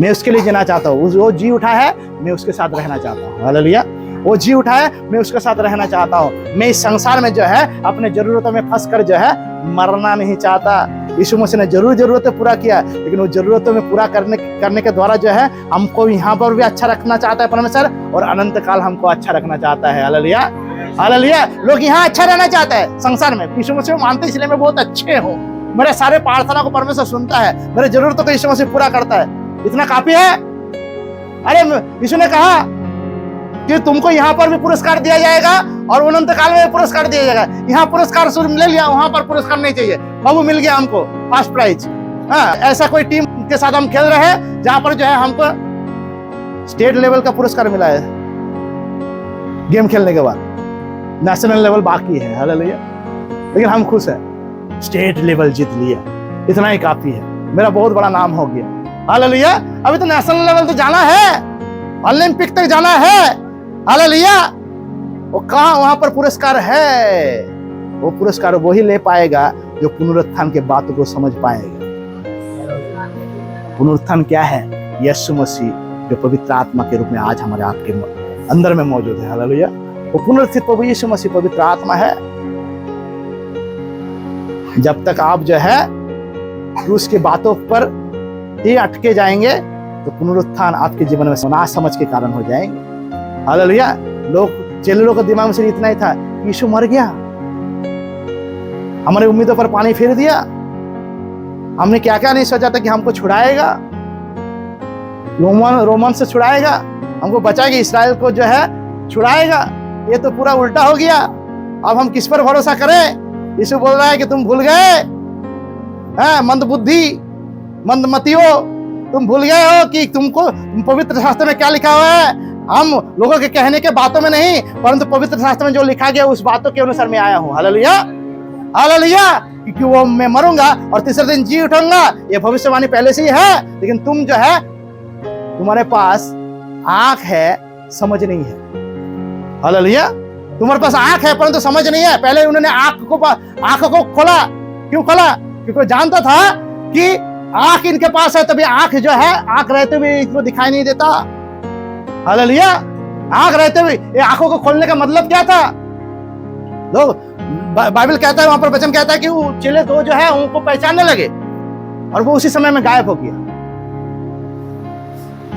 मैं उसके लिए जीना चाहता हूँ। वो जी उठा है, मैं उसके साथ रहना चाहता हूँ। हालेलुया। वो जी उठा है, मैं उसके साथ रहना चाहता हूँ। मैं इस संसार में जो है अपने जरूरतों में फंस कर जो है मरना नहीं चाहता। यीशु मसीह ने जरूर जरूरतें पूरा किया, लेकिन वो जरूरतों में पूरा करने के द्वारा जो है हमको यहाँ पर भी अच्छा रखना चाहता है परमेश्वर, और अनंत काल हमको अच्छा रखना चाहता है। हालेलुया। हालेलुया। लोग यहाँ अच्छा रहना चाहता है संसार में। यीशु मसीह मानते इसलिए मैं बहुत अच्छे हूँ, मेरे सारे प्रार्थना को परमेश्वर सुनता है, मेरे जरूरतों को यीशु मसीह पूरा करता है, इतना काफी है। अरे यीशु ने कहा कि तुमको यहाँ पर भी पुरस्कार दिया जाएगा और अनंत काल में पुरस्कार दिया जाएगा। यहाँ पुरस्कार ले लिया, वहां पर पुरस्कार नहीं चाहिए। बाबू मिल गया हमको फर्स्ट प्राइज। ऐसा कोई टीम के साथ हम खेल रहे हैं जहां पर जो है हमको स्टेट लेवल का पुरस्कार मिला है गेम खेलने के बाद, नेशनल लेवल बाकी है। हालेलुया। लेकिन हम खुश हैं, स्टेट लेवल जीत लिया, इतना ही काफी है, मेरा बहुत बड़ा नाम हो गया। हालेलुया। अभी तो नेशनल लेवल तो जाना है, ओलंपिक तक जाना है। हालेलुया। वो कहां, वहां पर पुरस्कार है। वो पुरस्कार वही ले पाएगा जो पुनरुत्थान के बातों को समझ पाएगा। पुनरुत्थान क्या है? यीशु मसीह जो पवित्र आत्मा के रूप में आज हमारे आपके अंदर में मौजूद है। हालेलुया। वो पुनरुत्थित प्रभु यीशु मसीह पवित्र आत्मा है। जब तक आप जो है क्रूस की बातों पर ही अटके जाएंगे तो पुनरुत्थान आपके जीवन में ना समझ के कारण हो जाएंगे। हालेलुया। चेले लोगों के दिमाग में सिर्फ इतना ही था, यीशु मर गया, हमारी उम्मीदों पर पानी फेर दिया। हमने क्या क्या नहीं सोचा था कि हमको छुड़ाएगा, रोमन से छुड़ाएगा, हमको बचाएगा, इस्राएल को जो है छुड़ाएगा। ये तो पूरा उल्टा हो गया। अब हम किस पर भरोसा करें? यीशु बोल रहा है कि तुम भूल गए, मंद बुद्धि, मंदमतियों, तुम भूल गए हो कि तुमको पवित्र शास्त्र में क्या लिखा हुआ है। हम लोगों के कहने के बातों में नहीं, परंतु पवित्र शास्त्र में जो लिखा गया उस बातों के अनुसार मैं आया हूँ। हालेलुया। हालेलुया। क्योंकि वो मैं मरूंगा और तीसरे दिन जी उठूंगा, ये भविष्यवाणी पहले से ही है। लेकिन तुम जो है, तुम्हारे पास आंख है, समझ नहीं है। हालेलुया। तुम्हारे पास आंख है परंतु समझ नहीं है। पहले उन्होंने आंखों को खोला। क्यों खोला? क्योंकि जानता था कि आंख इनके पास है, तभी आंख जो है, आंख रहते हुए इनको दिखाई नहीं देता। हालेलुया। आंख रहते हुए, ये आंखों को खोलने का मतलब क्या था? लोग बाइबल कहता है, वहां पर वचन कहता है कि वो चेले दो जो है उनको पहचानने लगे और वो उसी समय में गायब हो गया।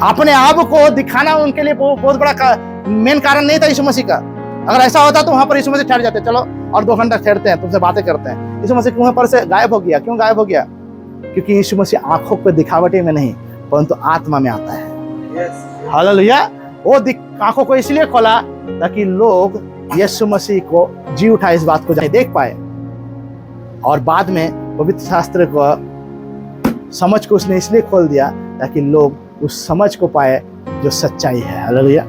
अपने आप को दिखाना उनके लिए बहुत बड़ा मेन कारण नहीं था यीशु मसीह का। अगर ऐसा होता तो वहां पर यीशु मसीह ठहर जाते, चलो और 2 घंटा ठहरते हैं, तुमसे बातें करते हैं। यीशु मसीह वहां पर से गायब हो गया। क्यों गायब हो गया? क्योंकि यीशु मसीह आंखों पे दिखावटी में नहीं परंतु आत्मा में आता है। हालेलुया। वो आंखों को इसलिए खोला ताकि लोग यीशु मसीह को जी उठा इस बात को देख पाए, और बाद में पवित्र शास्त्र को समझ को उसने इसलिए खोल दिया ताकि लोग उस समझ को पाए जो सच्चाई है। हालेलुया।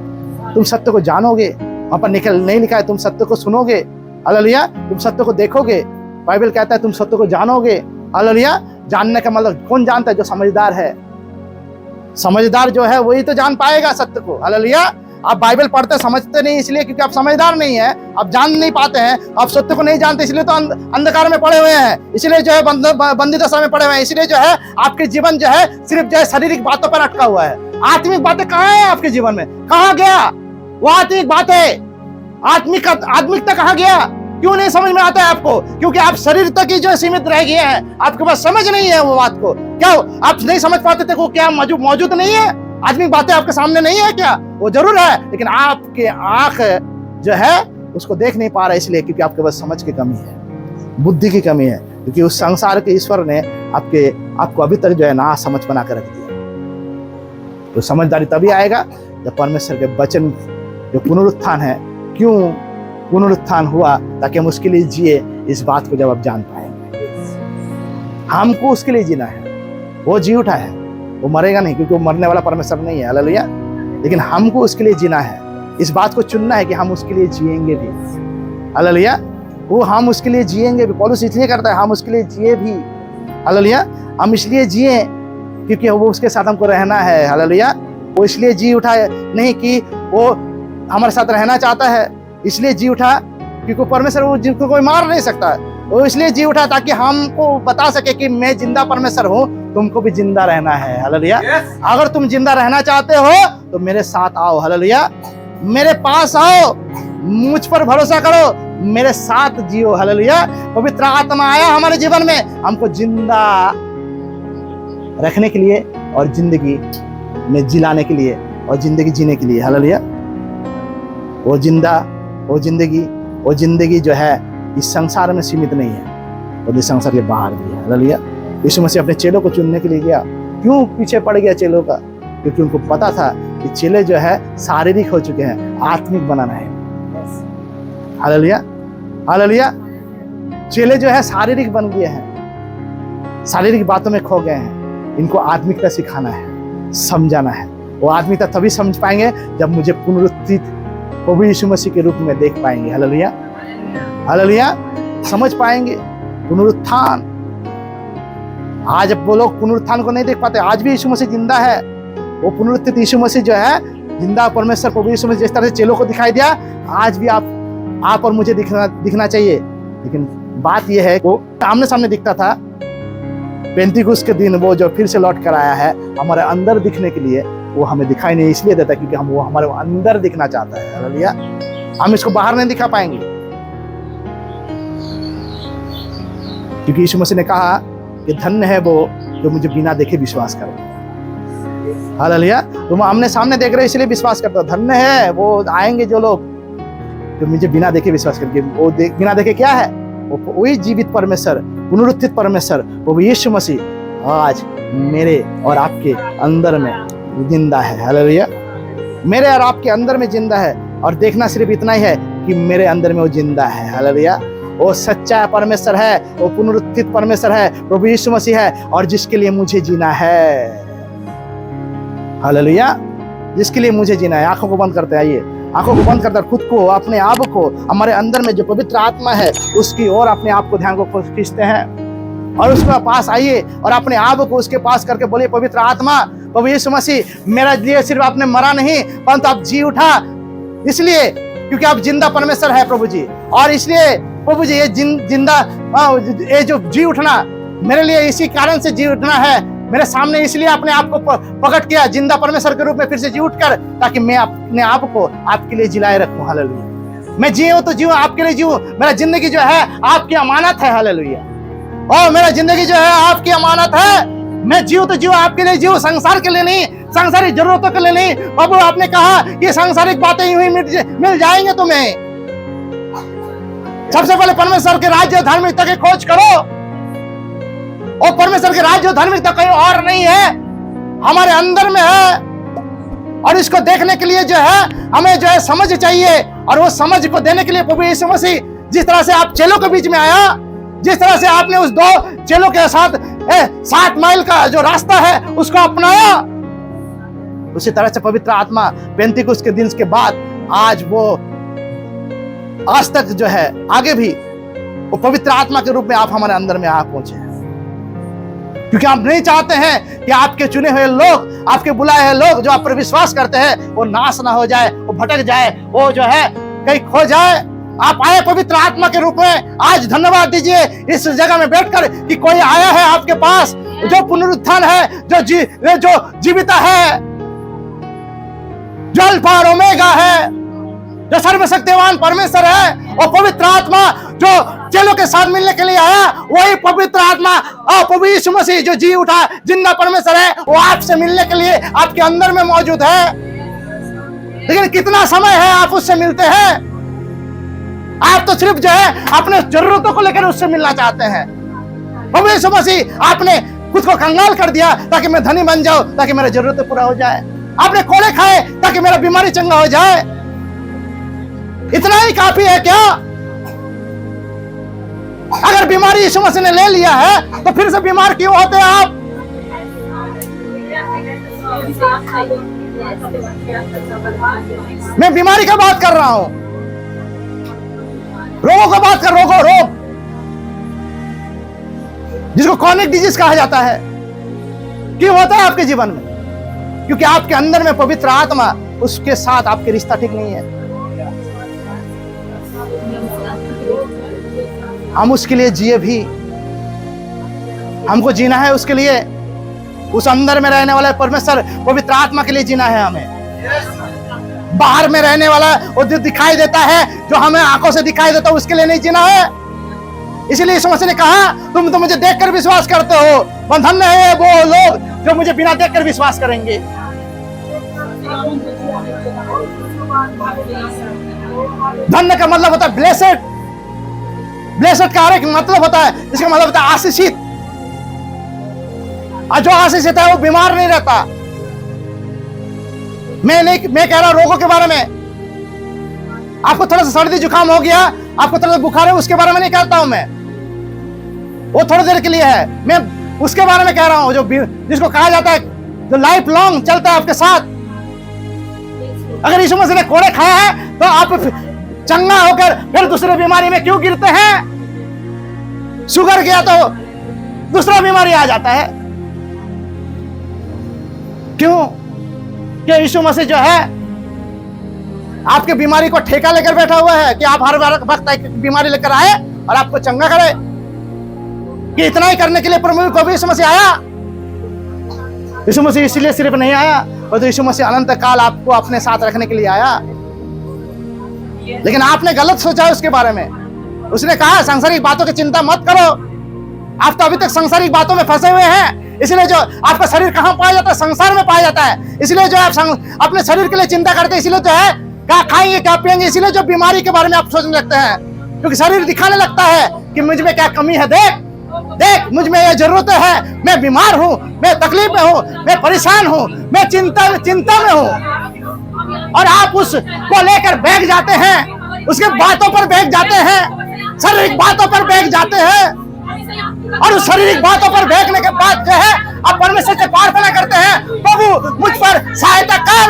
तुम सत्य को जानोगे, वहां पर नहीं लिखा है तुम सत्य को सुनोगे। हालेलुया। तुम सत्य को देखोगे। बाइबल कहता है तुम सत्य को जानोगे। हालेलुया। जानने का मतलब कौन जानता है? जो समझदार है। समझदार जो है वही तो जान पाएगा सत्य को। हालेलुया। आप बाइबल पढ़ते समझते नहीं इसलिए क्योंकि आप समझदार नहीं है, आप जान नहीं पाते हैं, आप सत्य को नहीं जानते इसलिए तो अंधकार में पड़े हुए हैं, इसलिए जो है बंदी दशा में पड़े हुए हैं, इसलिए जो है आपके जीवन जो है सिर्फ जो है शारीरिक बातों पर अटका हुआ है। आत्मिक बातें कहाँ है आपके जीवन में? कहाँ गया वो आत्मिक बातें? आत्मिकता कहाँ गया? क्यों नहीं समझ में आता है आपको? क्योंकि आप शरीर तक ही जो सीमित रह गए हैं, आपके पास समझ नहीं है वो बात को। क्या आप नहीं समझ पाते थे वो क्या मौजूद नहीं है? आदमी बातें आपके सामने नहीं है क्या? वो जरूर है, लेकिन आपके आंख जो है उसको देख नहीं पा रहा, इसलिए क्योंकि आपके पास समझ की कमी है, बुद्धि की कमी है, क्योंकि उस संसार के ईश्वर ने आपको अभी तक जो है ना समझ बना कर रख दिया। तो समझदारी तभी आएगा जब परमेश्वर के वचन जो पुनरुत्थान है, क्यों पुनरुत्थान हुआ, ताकि हम उसके लिए जिए, इस बात को जब आप जान पाएंगे। हमको उसके लिए जीना है। वो जी उठा है, वो मरेगा नहीं, क्योंकि वो मरने वाला परमेश्वर नहीं है, हालेलुया। लेकिन हमको उसके लिए जीना है, इस बात को चुनना है कि हम उसके लिए जिएंगे भी, हालेलुया। वो हम उसके लिए जिएंगे भी, पौलुस इसलिए करता है हम उसके लिए जिए भी, हालेलुया। हम इसलिए जिए क्योंकि वो उसके साथ हमको रहना है, हालेलुया। वो इसलिए जी उठा नहीं कि वो हमारे साथ रहना चाहता है, इसलिए जी उठा क्योंकि परमेश्वर वो जिनको कोई मार नहीं सकता, वो इसलिए जी उठा ताकि हमको बता सके कि मैं जिंदा परमेश्वर हूँ, तुमको भी जिंदा रहना है, हालेलुया। अगर तुम जिंदा रहना चाहते हो तो मेरे साथ आओ, हालेलुया। मेरे पास आओ, मुझ पर भरोसा करो, मेरे साथ जियो, हालेलुया। पवित्र आत्मा आया हमारे जीवन में हमको जिंदा रखने के लिए और जिंदगी में जिलाने के लिए और जिंदगी जीने के लिए, हालेलुया। वो जिंदगी जो है इस संसार में सीमित नहीं है, और इस संसार के बाहर भी है, हालेलुया। यीशु मसीह अपने चेलों को चुनने के लिए गया। क्यों पीछे पड़ गया चेलों का? क्योंकि उनको पता था कि चेले जो है शारीरिक हो चुके हैं, आत्मिक बनाना है, हालेलुया, हालेलुया। चेले जो है शारीरिक बन गए हैं, शारीरिक बातों में खो गए हैं। इनको आत्मिकता सिखाना है, समझाना है। वो आत्मिकता तभी समझ पाएंगे जब मुझे पुनरुत्थित प्रभु यीशु मसीह के रूप में देख पाएंगे, हालेलुया, हालेलुया। समझ पाएंगे पुनरुत्थान। आज वो लोग पुनरुत्थान को नहीं देख पाते, आज भी यीशु मसीह जिंदा है। वो पुनरुत्थित यीशु मसीह जो है, जिंदा परमेश्वर प्रभु यीशु मसीह जिस तरह से चेलों को दिखाई दिया, आज भी आप और मुझे दिखना चाहिए। लेकिन बात यह है, वो आमने सामने दिखता था पेंतीकुस्त के दिन, वो जो फिर से लौट कर आया है हमारे अंदर दिखने के लिए, वो हमें दिखाई नहीं इसलिए देता क्योंकि वो हमारे अंदर दिखना चाहता है, हालेलुया। हम इसको बाहर नहीं दिखा पाएंगे, क्योंकि यीशु मसीह ने कहा कि धन्य है वो जो मुझे बिना देखे विश्वास करे, हालेलुया। तुम आमने सामने देख रहे हो इसलिए विश्वास करते हो, धन्य है वो आएंगे जो लोग जो मुझे बिना देखे विश्वास करके। वो बिना देखे क्या है? वो वही जीवित परमेश्वर, पुनरुत्थित परमेश्वर वो यीशु मसीह आज मेरे और आपके अंदर में जिंदा है, हालेलुया। मेरे और आपके अंदर में जिंदा है, और देखना सिर्फ इतना ही है कि मेरे अंदर में वो जिंदा है, हालेलुया। वो सच्चा परमेश्वर है, वो पुनरुत्थित परमेश्वर है, प्रभु यीशु मसीह है, और जिसके लिए मुझे जीना है, हालेलुया। जिसके लिए मुझे जीना है। आंखों को बंद करते हैं, आइए आंखों को बंद करते खुद को, अपने आप को, हमारे अंदर में जो पवित्र आत्मा है उसकी ओर अपने आप को ध्यान को खींचते हैं, और उसके पास आइए और अपने आप को उसके पास करके बोलिए, पवित्र आत्मा, प्रभु यीशु मसीह, मेरा लिए सिर्फ आपने मरा नहीं परंतु आप जी उठा, इसलिए क्योंकि आप जिंदा परमेश्वर है प्रभु जी, और इसलिए प्रभु जी ये जिंदा ये जो जी उठना मेरे लिए इसी कारण से जी उठना है, मेरे सामने इसलिए अपने आप को प्रकट किया जिंदा परमेश्वर के रूप में फिर से जी उठकर, ताकि मैं अपने आप को आपके लिए जिलाए रखूं, हालेलुया। मैं जीऊं तो जीऊं आपके लिए जीऊं, मेरा जिंदगी जो है आपकी अमानत है, हालेलुया। और मेरा जिंदगी जो है आपकी अमानत है, मैं जीऊं तो जीऊं आपके लिए जीऊं, संसार के लिए नहीं, सांसारिक जरूरतों के लिए नहीं। प्रभु आपने कहा कि सांसारिक बातें यूं ही मिल जाएंगे तुम्हें। सबसे पहले परमेश्वर के राज्य धार्मिकता की खोज करो, और परमेश्वर के राज्य धार्मिकता कहीं और नहीं है, हमारे अंदर में है। और इसको देखने के लिए जो है हमें जो है समझ चाहिए, और वो समझ को देने के लिए प्रभु यीशु मसीह जिस तरह से आप चेलों के बीच में आया, जिस तरह से आपने उस दो चेलों के साथ 60 माइल का जो रास्ता है उसको अपनाया, उसी तरह से पवित्र आत्मा पेंतीकुस्त के दिन के बाद आज तक जो है आगे भी वो पवित्र आत्मा के रूप में आप हमारे अंदर में आ पहुंचे, क्योंकि आप नहीं चाहते हैं कि आपके चुने हुए लोग, आपके बुलाए हुए लोग जो आप पर विश्वास करते हैं वो नाश ना हो जाए, वो भटक जाए, वो जो है कहीं खो जाए। आप आए पवित्र आत्मा के रूप में, आज धन्यवाद दीजिए इस जगह में बैठकर कि कोई आया है आपके पास जो पुनरुत्थान है, जो जीविता है, जो अल्फा और ओमेगा है, जो सर्वशक्तिमान परमेश्वर है, और पवित्र आत्मा जो चेलों के साथ मिलने के लिए आया, वही पवित्र आत्मा और प्रभु यीशु मसीह जो जी उठा जिंदा परमेश्वर है, वो आपसे मिलने के लिए आपके अंदर में मौजूद है। लेकिन कितना समय है आप उससे मिलते हैं? आप तो सिर्फ जो है अपने जरूरतों को लेकर उससे मिलना चाहते हैं। प्रभु यीशु मसीह आपने खुद को कंगाल कर दिया ताकि मैं धनी बन जाऊं, ताकि मेरा जरूरतें पूरा हो जाए। आपने कोड़े खाए ताकि मेरा बीमारी चंगा हो जाए। इतना ही काफी है क्या? अगर बीमारी यीशु मसीह ने ले लिया है तो फिर से बीमार क्यों होते हैं आप? मैं बीमारी का बात कर रहा हूं, रोगों का बात कर, रोग जिसको क्रॉनिक डिजीज कहा जाता है, क्यों होता है आपके जीवन में? क्योंकि आपके अंदर में पवित्र आत्मा, उसके साथ आपके रिश्ता ठीक नहीं है। हम उसके लिए जिए भी, हमको जीना है उसके लिए, उस अंदर में रहने वाला परमेश्वर पवित्र आत्मा के लिए जीना है हमें। बाहर में रहने वाला वो जो दिखाई देता है, जो हमें आंखों से दिखाई देता है, उसके लिए नहीं जीना है। इसलिए यीशु मसीह ने कहा, तुम तो मुझे देखकर विश्वास करते हो, पर धन्य है वो लोग जो मुझे बिना देखकर विश्वास करेंगे। धन्य का मतलब होता है ब्लेसेड। ब्लेसेड का एक मतलब होता है, इसका मतलब होता है आशीषित। और जो आशीषित है वो बीमार नहीं रहता। मैं कह रहा हूं रोगों के बारे में। आपको थोड़ा सा सर्दी जुकाम हो गया, आपको थोड़ा सा बुखार है, उसके बारे में नहीं कहता हूं मैं, वो थोड़ी देर के लिए है। मैं उसके बारे में कह रहा हूं जो जिसको कहा जाता है जो लाइफ लॉन्ग चलता है आपके साथ। अगर यीशु मसीह ने कोड़े खाया है तो आप चंगा होकर फिर दूसरे बीमारी में क्यों गिरते हैं? शुगर गया तो दूसरा बीमारी आ जाता है। क्यों? कि यीशु मसीह जो है आपके बीमारी को ठेका लेकर बैठा हुआ है कि आप हर वक्त एक बीमारी लेकर आए और आपको चंगा करे। कि इतना ही करने के लिए प्रभु यीशु मसीह आया? यीशु मसीह इसलिए सिर्फ नहीं आया, पर यीशु मसीह अनंत काल आपको अपने साथ रखने के लिए आया। लेकिन आपने गलत सोचा है उसके बारे में। उसने कहा सांसारिक बातों की चिंता मत करो। आप तो अभी तक सांसारिक बातों में फंसे हुए हैं। इसलिए जो आपका शरीर कहाँ पाया जाता है? संसार में पाया जाता है। इसलिए जो आप अपने शरीर के लिए चिंता करते हैं, इसलिए जो है क्या खाएंगे क्या पिएंगे, इसलिए जो बीमारी के बारे में आप सोचने लगते हैं। क्योंकि शरीर दिखाने लगता है कि मुझ में क्या कमी है, देख मुझ में ये जरूरत है, मैं बीमार हूँ, मैं तकलीफ में हूँ, मैं परेशान हूँ, मैं चिंता में हूँ। और आप उसको लेकर बैठ जाते हैं, उसके बातों पर बैठ जाते हैं, शारीरिक बातों पर बैठ जाते हैं। और उस शारीरिक बातों पर बैठने के बाद जो है आप परमेश्वर से प्रार्थना करते हैं, प्रभु मुझ पर सहायता कर।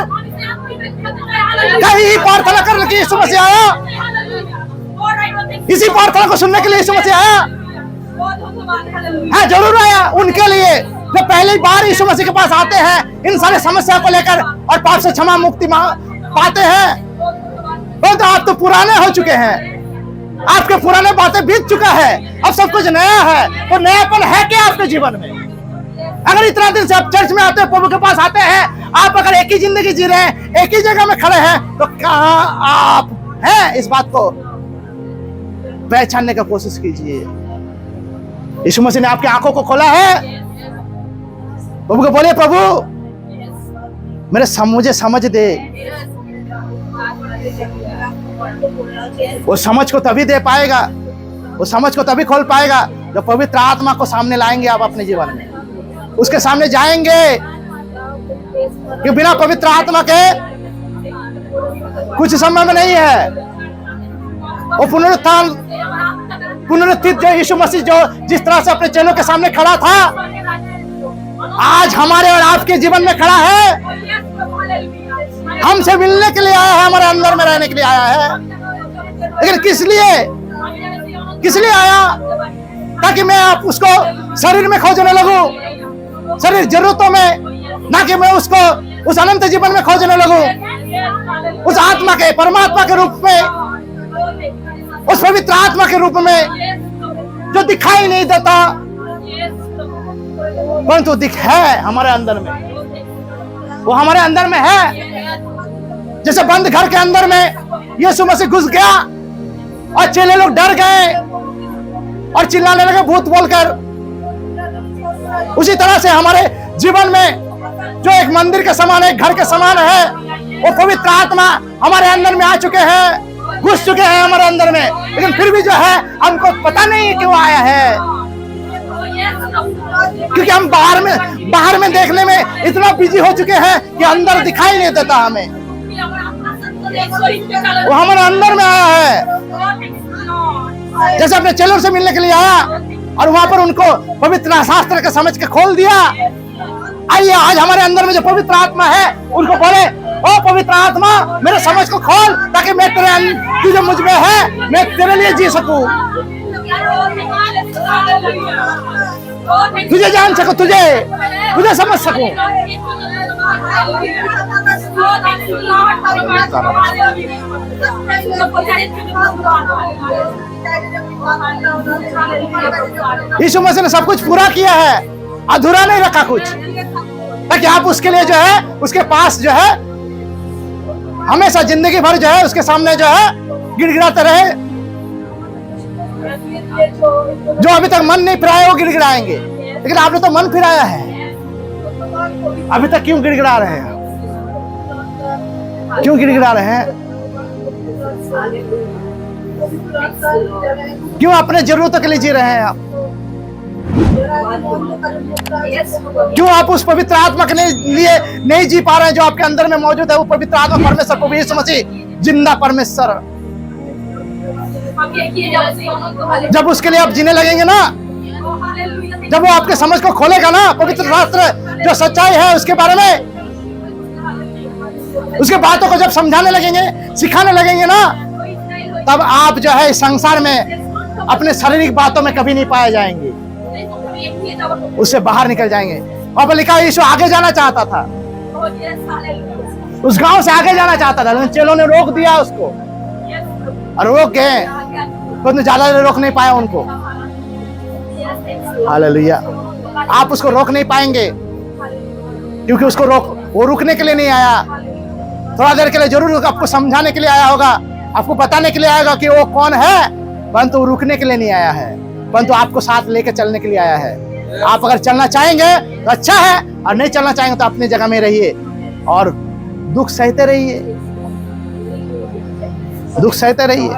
कहीं प्रार्थना करने के लिए यीशु मसीह आया, इसी प्रार्थना को सुनने के लिए यीशु मसीह आया। हाँ जरूर आया उनके लिए जो पहली बार यीशु मसीह के पास आते हैं इन सारे समस्या को लेकर और पाप से क्षमा मुक्ति पाते हैं। तो आप तो पुराने हो चुके हैं, आपके पुराने बातें बीत चुका है, अब सब कुछ नया है। तो नयापन है क्या आपके जीवन में? अगर इतना दिन से आप चर्च में आते हैं, प्रभु के पास आते हैं, आप अगर एक ही जिंदगी जी रहे हैं, एक ही जगह में खड़े हैं, तो कहां आप हैं? इस बात को पहचानने का कोशिश कीजिए। यीशु मसीह ने आपकी आंखों को खोला है। प्रभु को बोले, प्रभु मुझे समझ दे। वो समझ को तभी दे पाएगा, वो समझ को तभी खोल पाएगा जब पवित्र आत्मा को सामने लाएंगे आप अपने जीवन में, उसके सामने जाएंगे। कि बिना पवित्र आत्मा के कुछ समय में नहीं है। वो पुनरुत्थित जो यीशु मसीह जो जिस तरह से अपने चेलों के सामने खड़ा था, आज हमारे और आपके जीवन में खड़ा है। हमसे मिलने के लिए आया है, हमारे अंदर में रहने के लिए आया है। लेकिन किस लिए आया? ताकि मैं आप उसको शरीर में खोजने लगूं, शरीर जरूरतों में, ना कि मैं उसको उस अनंत जीवन में खोजने लगूं, उस आत्मा के, परमात्मा के रूप में, उस पवित्र आत्मा के रूप में जो दिखाई नहीं देता परंतु दिख है हमारे अंदर में। वो हमारे अंदर में है। जैसे बंद घर के अंदर में यीशु मसीह घुस गया और चेले लोग डर गए और चिल्लाने लगे भूत बोलकर। उसी तरह से हमारे जीवन में जो एक मंदिर के समान है, एक घर के समान है, वो पवित्र आत्मा हमारे अंदर में आ चुके हैं, घुस चुके हैं हमारे अंदर में, लेकिन फिर भी जो है हमको पता नहीं क्यों आया है, क्योंकि हम बाहर में देखने में इतना बिजी हो चुके हैं कि अंदर दिखाई नहीं देता हमें। वो हमारे अंदर में आया है, जैसे अपने चेलों से मिलने के लिए आया और वहां पर उनको पवित्र शास्त्र का समझ के खोल दिया। आइए आज हमारे अंदर में जो पवित्र आत्मा है उनको बोले, ओ पवित्र आत्मा मेरे समझ को खोल, ताकि मैं तू जो मुझ में है मैं तेरे लिए जी सकूं, तुझे जान सकूं, तुझे समझ सकूं। यीशु मसीह ने सब कुछ पूरा किया है, अधूरा नहीं रखा कुछ, ताकि आप उसके लिए जो है, उसके पास जो है हमेशा जिंदगी भर जो है उसके सामने जो है गिड़गिड़ाते रहे। जो अभी तक मन नहीं फिराया वो गिड़गिड़ाएंगे, लेकिन आपने तो मन फिराया है, अभी तक क्यों गिड़गिड़ा रहे हैं? क्यों गिड़गिड़ा रहे हैं? क्यों अपने जरूरतों के लिए जी रहे हैं आप? क्यों आप उस पवित्र आत्मा के लिए नहीं जी पा रहे हैं जो आपके अंदर में मौजूद है? वो पवित्र आत्मा परमेश्वर प्रभु यीशु मसीह जिंदा परमेश्वर, जब उसके लिए आप जीने लगेंगे ना, जब वो आपके समझ को खोलेगा ना, पवित्र शास्त्र जो सच्चाई है उसके बारे में, उसके बातों को जब समझाने लगेंगे, सिखाने लगेंगे ना, तब आप जो है इस संसार में अपने शारीरिक बातों में कभी नहीं पाए जाएंगे, उससे बाहर निकल जाएंगे। और लिखा यीशु आगे जाना चाहता था, उस गांव से आगे जाना चाहता था, लेकिन चेलों ने रोक दिया उसको, और रोक गए, तो ज्यादा रोक नहीं पाया उनको। हालेलुया। आप उसको रोक नहीं पाएंगे, क्योंकि उसको वो रुकने के लिए नहीं आया, थोड़ा देर के लिए जरूर आपको समझाने के लिए आया होगा, आपको बताने के लिए आएगा कि वो कौन है, परंतु रुकने के लिए नहीं आया है, परंतु आपको साथ लेकर चलने के लिए आया है। आप अगर चलना चाहेंगे तो अच्छा है, और नहीं चलना चाहेंगे तो अपनी जगह में रहिए और दुख सहते रहिए, दुख सहते रहिए,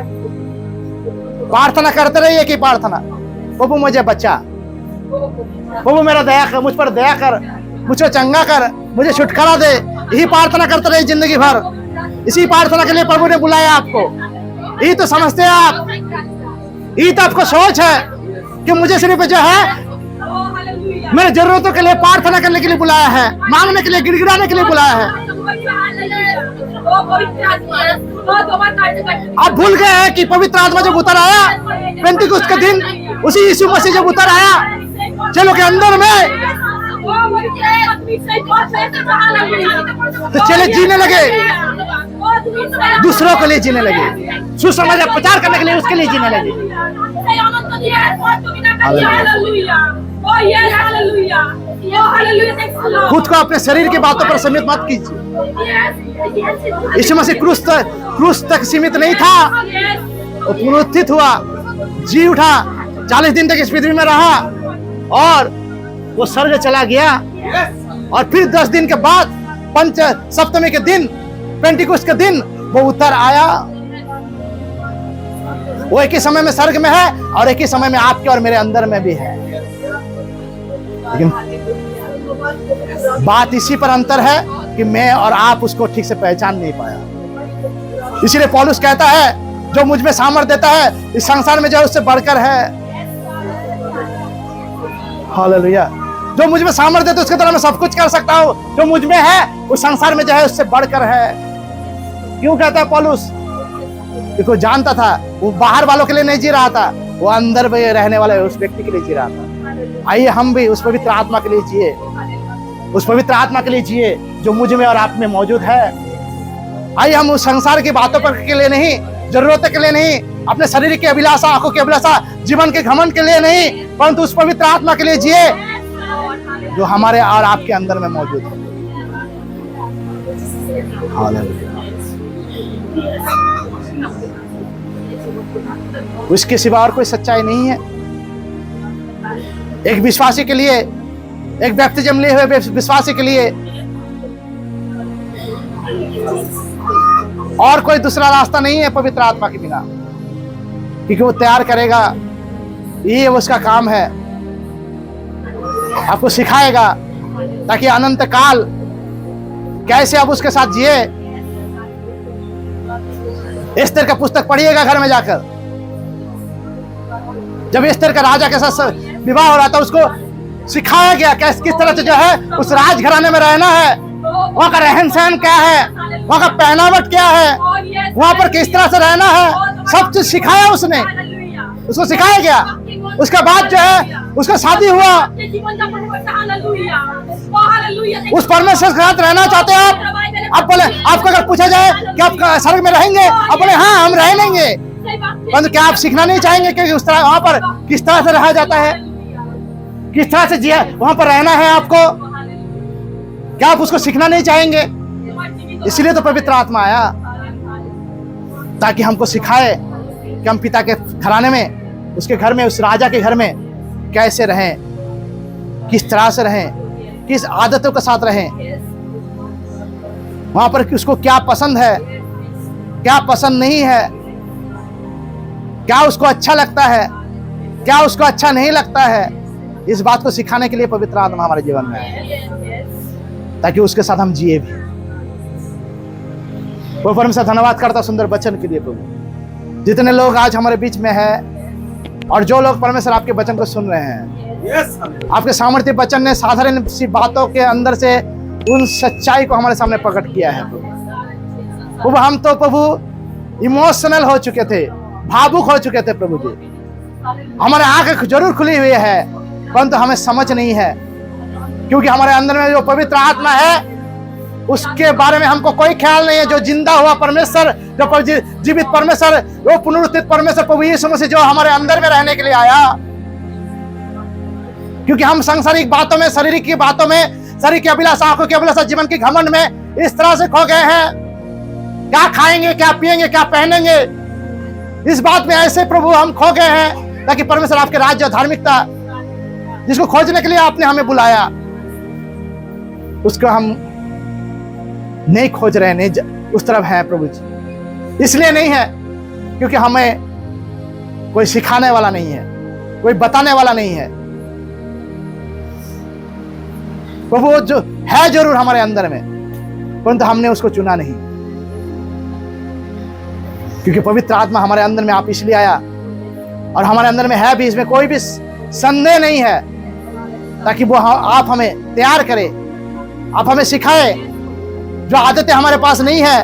प्रार्थना करते रहिए कि प्रार्थना, प्रभु मुझे बचा, प्रभु मेरा दया कर, मुझ पर दया कर, मुझे चंगा कर, मुझे छुटकारा दे। यही प्रार्थना करते रहिए जिंदगी भर। इसी प्रार्थना के लिए प्रभु ने बुलाया आपको। यही तो समझते हैं आप, यही तो आपको सोच है कि मुझे सिर्फ जो है मेरे जरूरतों के लिए प्रार्थना करने के लिए बुलाया है, मांगने के लिए, गिड़गिड़ाने के लिए बुलाया है। आप भूल गए हैं कि पवित्र आत्मा जब उतर आया पेंटिकुस्त के दिन, उसी यीशु मसीह जब उतर आया चलो के अंदर में, तो चले जीने लगे, दूसरों के लिए जीने लगे, सुसमाचार प्रचार करने के लिए उसके लिए जीने लगे। खुद को अपने शरीर की बातों पर सीमित मत कीजिए। यीशु मसीह क्रूस तक सीमित नहीं था, वो पुनरुत्थित हुआ, जी उठा, 40 दिन तक इस पृथ्वी में रहा और वो स्वर्ग चला गया, और फिर 10 दिन के बाद पंच सप्तमी के दिन, पेंटिकुस्त के दिन वो उतर आया। वो एक ही समय में स्वर्ग में है और एक ही समय में आपके और मेरे अंदर में भी है, लेकिन बात इसी पर अंतर है कि मैं और आप उसको ठीक से पहचान नहीं पाया। इसीलिए पौलुस कहता है जो मुझ में सामर्थ्य देता है इस संसार में जो है उससे बढ़कर है। हालेलुया। जो मुझ में सामर्थ्य देता है उसके द्वारा मैं सब कुछ कर सकता हूँ, जो मुझ में है उस संसार में जो है उससे बढ़कर है। क्यों कहता है पौलुस? क्योंकि जानता था वो बाहर वालों के लिए नहीं जी रहा था, वो अंदर में रहने वाले उस व्यक्ति के लिए जी रहा था। आइए हम भी उस पवित्र आत्मा के लिए जिए, उस पवित्र आत्मा के लिए जिए जो मुझ में और आप में मौजूद है। आइए हम उस संसार की बातों पर के लिए नहीं, जरूरतों के लिए नहीं, अपने शरीर की अभिलाषा, आंखों की अभिलाषा, जीवन के घमंड के लिए नहीं, परंतु उस पवित्र आत्मा के लिए जिए जो हमारे और आपके अंदर में मौजूद है। हालेलुया। उसके सिवा और कोई सच्चाई नहीं है। एक विश्वासी के लिए, एक बैप्टिज्म लिए हुए विश्वासी के लिए और कोई दूसरा रास्ता नहीं है पवित्र आत्मा के बिना, क्योंकि वो तैयार करेगा, ये उसका काम है। आपको सिखाएगा ताकि अनंत काल कैसे आप उसके साथ जिए। एस्तर का पुस्तक पढ़िएगा घर में जाकर। जब एस्तर का राजा के साथ विवाह हो रहा था, उसको सिखाया गया किस तरह से जो है उस राजघराने में रहना है, वहां का रहन सहन क्या है, वहां का पहनावट क्या है, वहां पर किस तरह से रहना है, सब चीज सिखाया उसने, उसको सिखाया गया। उसके बाद जो है उसका शादी हुआ। उस परमेश्वर के साथ रहना चाहते हैं आप बोले, आपको अगर पूछा जाए कि आप स्वर्ग में रहेंगे, आप बोले हाँ हम रह लेंगे, परंतु क्या आप सीखना नहीं चाहेंगे कि उस तरह वहां पर किस तरह से रहा जाता है, किस तरह से जिया वहां पर रहना है आपको? क्या आप उसको सीखना नहीं चाहेंगे? इसलिए तो पवित्र आत्मा आया, ताकि हमको सिखाए कि हम पिता के घराने में, उसके घर में, उस राजा के घर में कैसे रहें, किस तरह से रहें, किस आदतों के साथ रहें, वहां पर उसको क्या पसंद है, क्या पसंद नहीं है, क्या उसको अच्छा लगता है, क्या उसको अच्छा नहीं लगता है। इस बात को सिखाने के लिए पवित्र आत्मा हमारे जीवन में है, ताकि उसके साथ हम जिए भी। वो परमेश्वर धन्यवाद करता सुंदर वचन के लिए प्रभु। जितने लोग आज हमारे बीच में है और जो लोग परमेश्वर आपके वचन को सुन रहे हैं, आपके सामर्थ्य वचन ने साधारण सी बातों के अंदर से उन सच्चाई को हमारे सामने प्रकट किया है प्रभु। हम तो प्रभु इमोशनल हो चुके थे, भावुक हो चुके थे प्रभु जी। हमारे आंखें जरूर खुली हुई है, परंतु हमें समझ नहीं है, क्योंकि हमारे अंदर में जो पवित्र आत्मा है उसके बारे में हमको कोई ख्याल नहीं है। जो जिंदा हुआ परमेश्वर, जो जीवित परमेश्वर, वो पुनरुत्थित परमेश्वर प्रभु यीशु मसीह जो हमारे अंदर में रहने के लिए आया, क्योंकि हम सांसारिक बातों में, शारीरिक की बातों में, शरीर की अभिलाषा, आंखों की अभिलाषा, जीवन के घमंड में इस तरह से खो गए हैं। क्या खाएंगे, क्या पिएंगे, क्या पहनेंगे, इस बात में ऐसे प्रभु हम खो गए हैं, ताकि परमेश्वर आपके राज्य और धार्मिकता जिसको खोजने के लिए आपने हमें बुलाया, उसको हम नहीं खोज रहे, नहीं उस तरफ है प्रभु जी। इसलिए नहीं है क्योंकि हमें कोई सिखाने वाला नहीं है, कोई बताने वाला नहीं है। प्रभु जो है जरूर हमारे अंदर में, परंतु हमने उसको चुना नहीं, क्योंकि पवित्र आत्मा हमारे अंदर में आप इसलिए आया और हमारे अंदर में है भी, इसमें कोई भी संदेह नहीं है, ताकि वो आप हमें तैयार करे, आप हमें सिखाए जो आदतें हमारे पास नहीं है,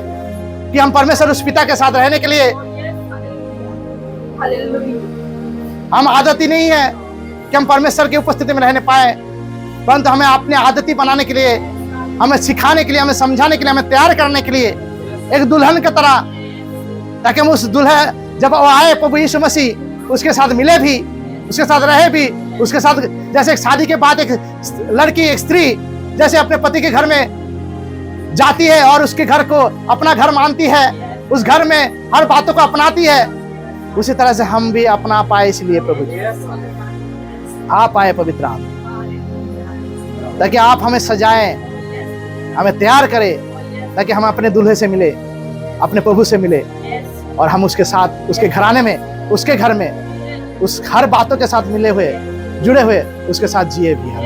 कि हम परमेश्वर उस पिता के साथ रहने के लिए, हम आदत ही नहीं है कि हम परमेश्वर की उपस्थिति में रहने पाए, परंतु हमें अपने आदती बनाने के लिए, हमें सिखाने के लिए, हमें समझाने के लिए, हमें तैयार करने के लिए एक दुल्हन की तरह, ताकि हम उस दुल्हन जब वो आए प्रभु यीशु मसीह उसके साथ मिले भी, उसके साथ रहे भी, उसके साथ जैसे एक शादी के बाद एक लड़की, एक स्त्री जैसे अपने पति के घर में जाती है और उसके घर को अपना घर मानती है, उस घर में हर बातों को अपनाती है, उसी तरह से हम भी अपना पाए। इसलिए प्रभु जी आप आए पवित्र आत्मा, ताकि आप हमें सजाएं, हमें तैयार करें, ताकि हम अपने दूल्हे से मिले, अपने प्रभु से मिले, और हम उसके साथ, उसके घराने में, उसके घर में, उस हर बातों के साथ मिले हुए, जुड़े हुए, उसके साथ जिए भी। हम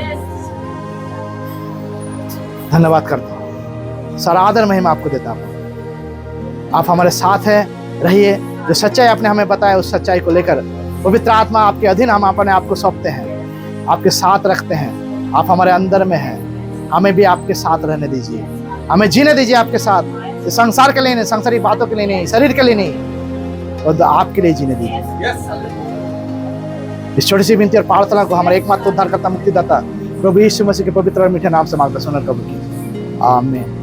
धन्यवाद करता हूँ, सारा आदर महिमा आपको देता हूँ। आप हमारे साथ हैं, रहिए। जो सच्चाई आपने हमें बताया, उस सच्चाई को लेकर पवित्र आत्मा आपके अधीन हम अपने आप को सौंपते हैं, आपके साथ रखते हैं। आप हमारे अंदर में हैं, हमें भी आपके साथ रहने दीजिए, हमें जीने दीजिए आपके साथ। संसार के लिए नहीं, सांसारिक बातों के लिए नहीं, शरीर के लिए नहीं, और आपके लिए जीने दीजिए। इस छोटी सी विनती और प्रार्थना को हमारे एकमात्र उद्धारकर्ता, मुक्तिदाता प्रभु यीशु मसीह के पवित्र और मीठे नाम से मांगकर सुनकर कबूल कीजिए। आमीन।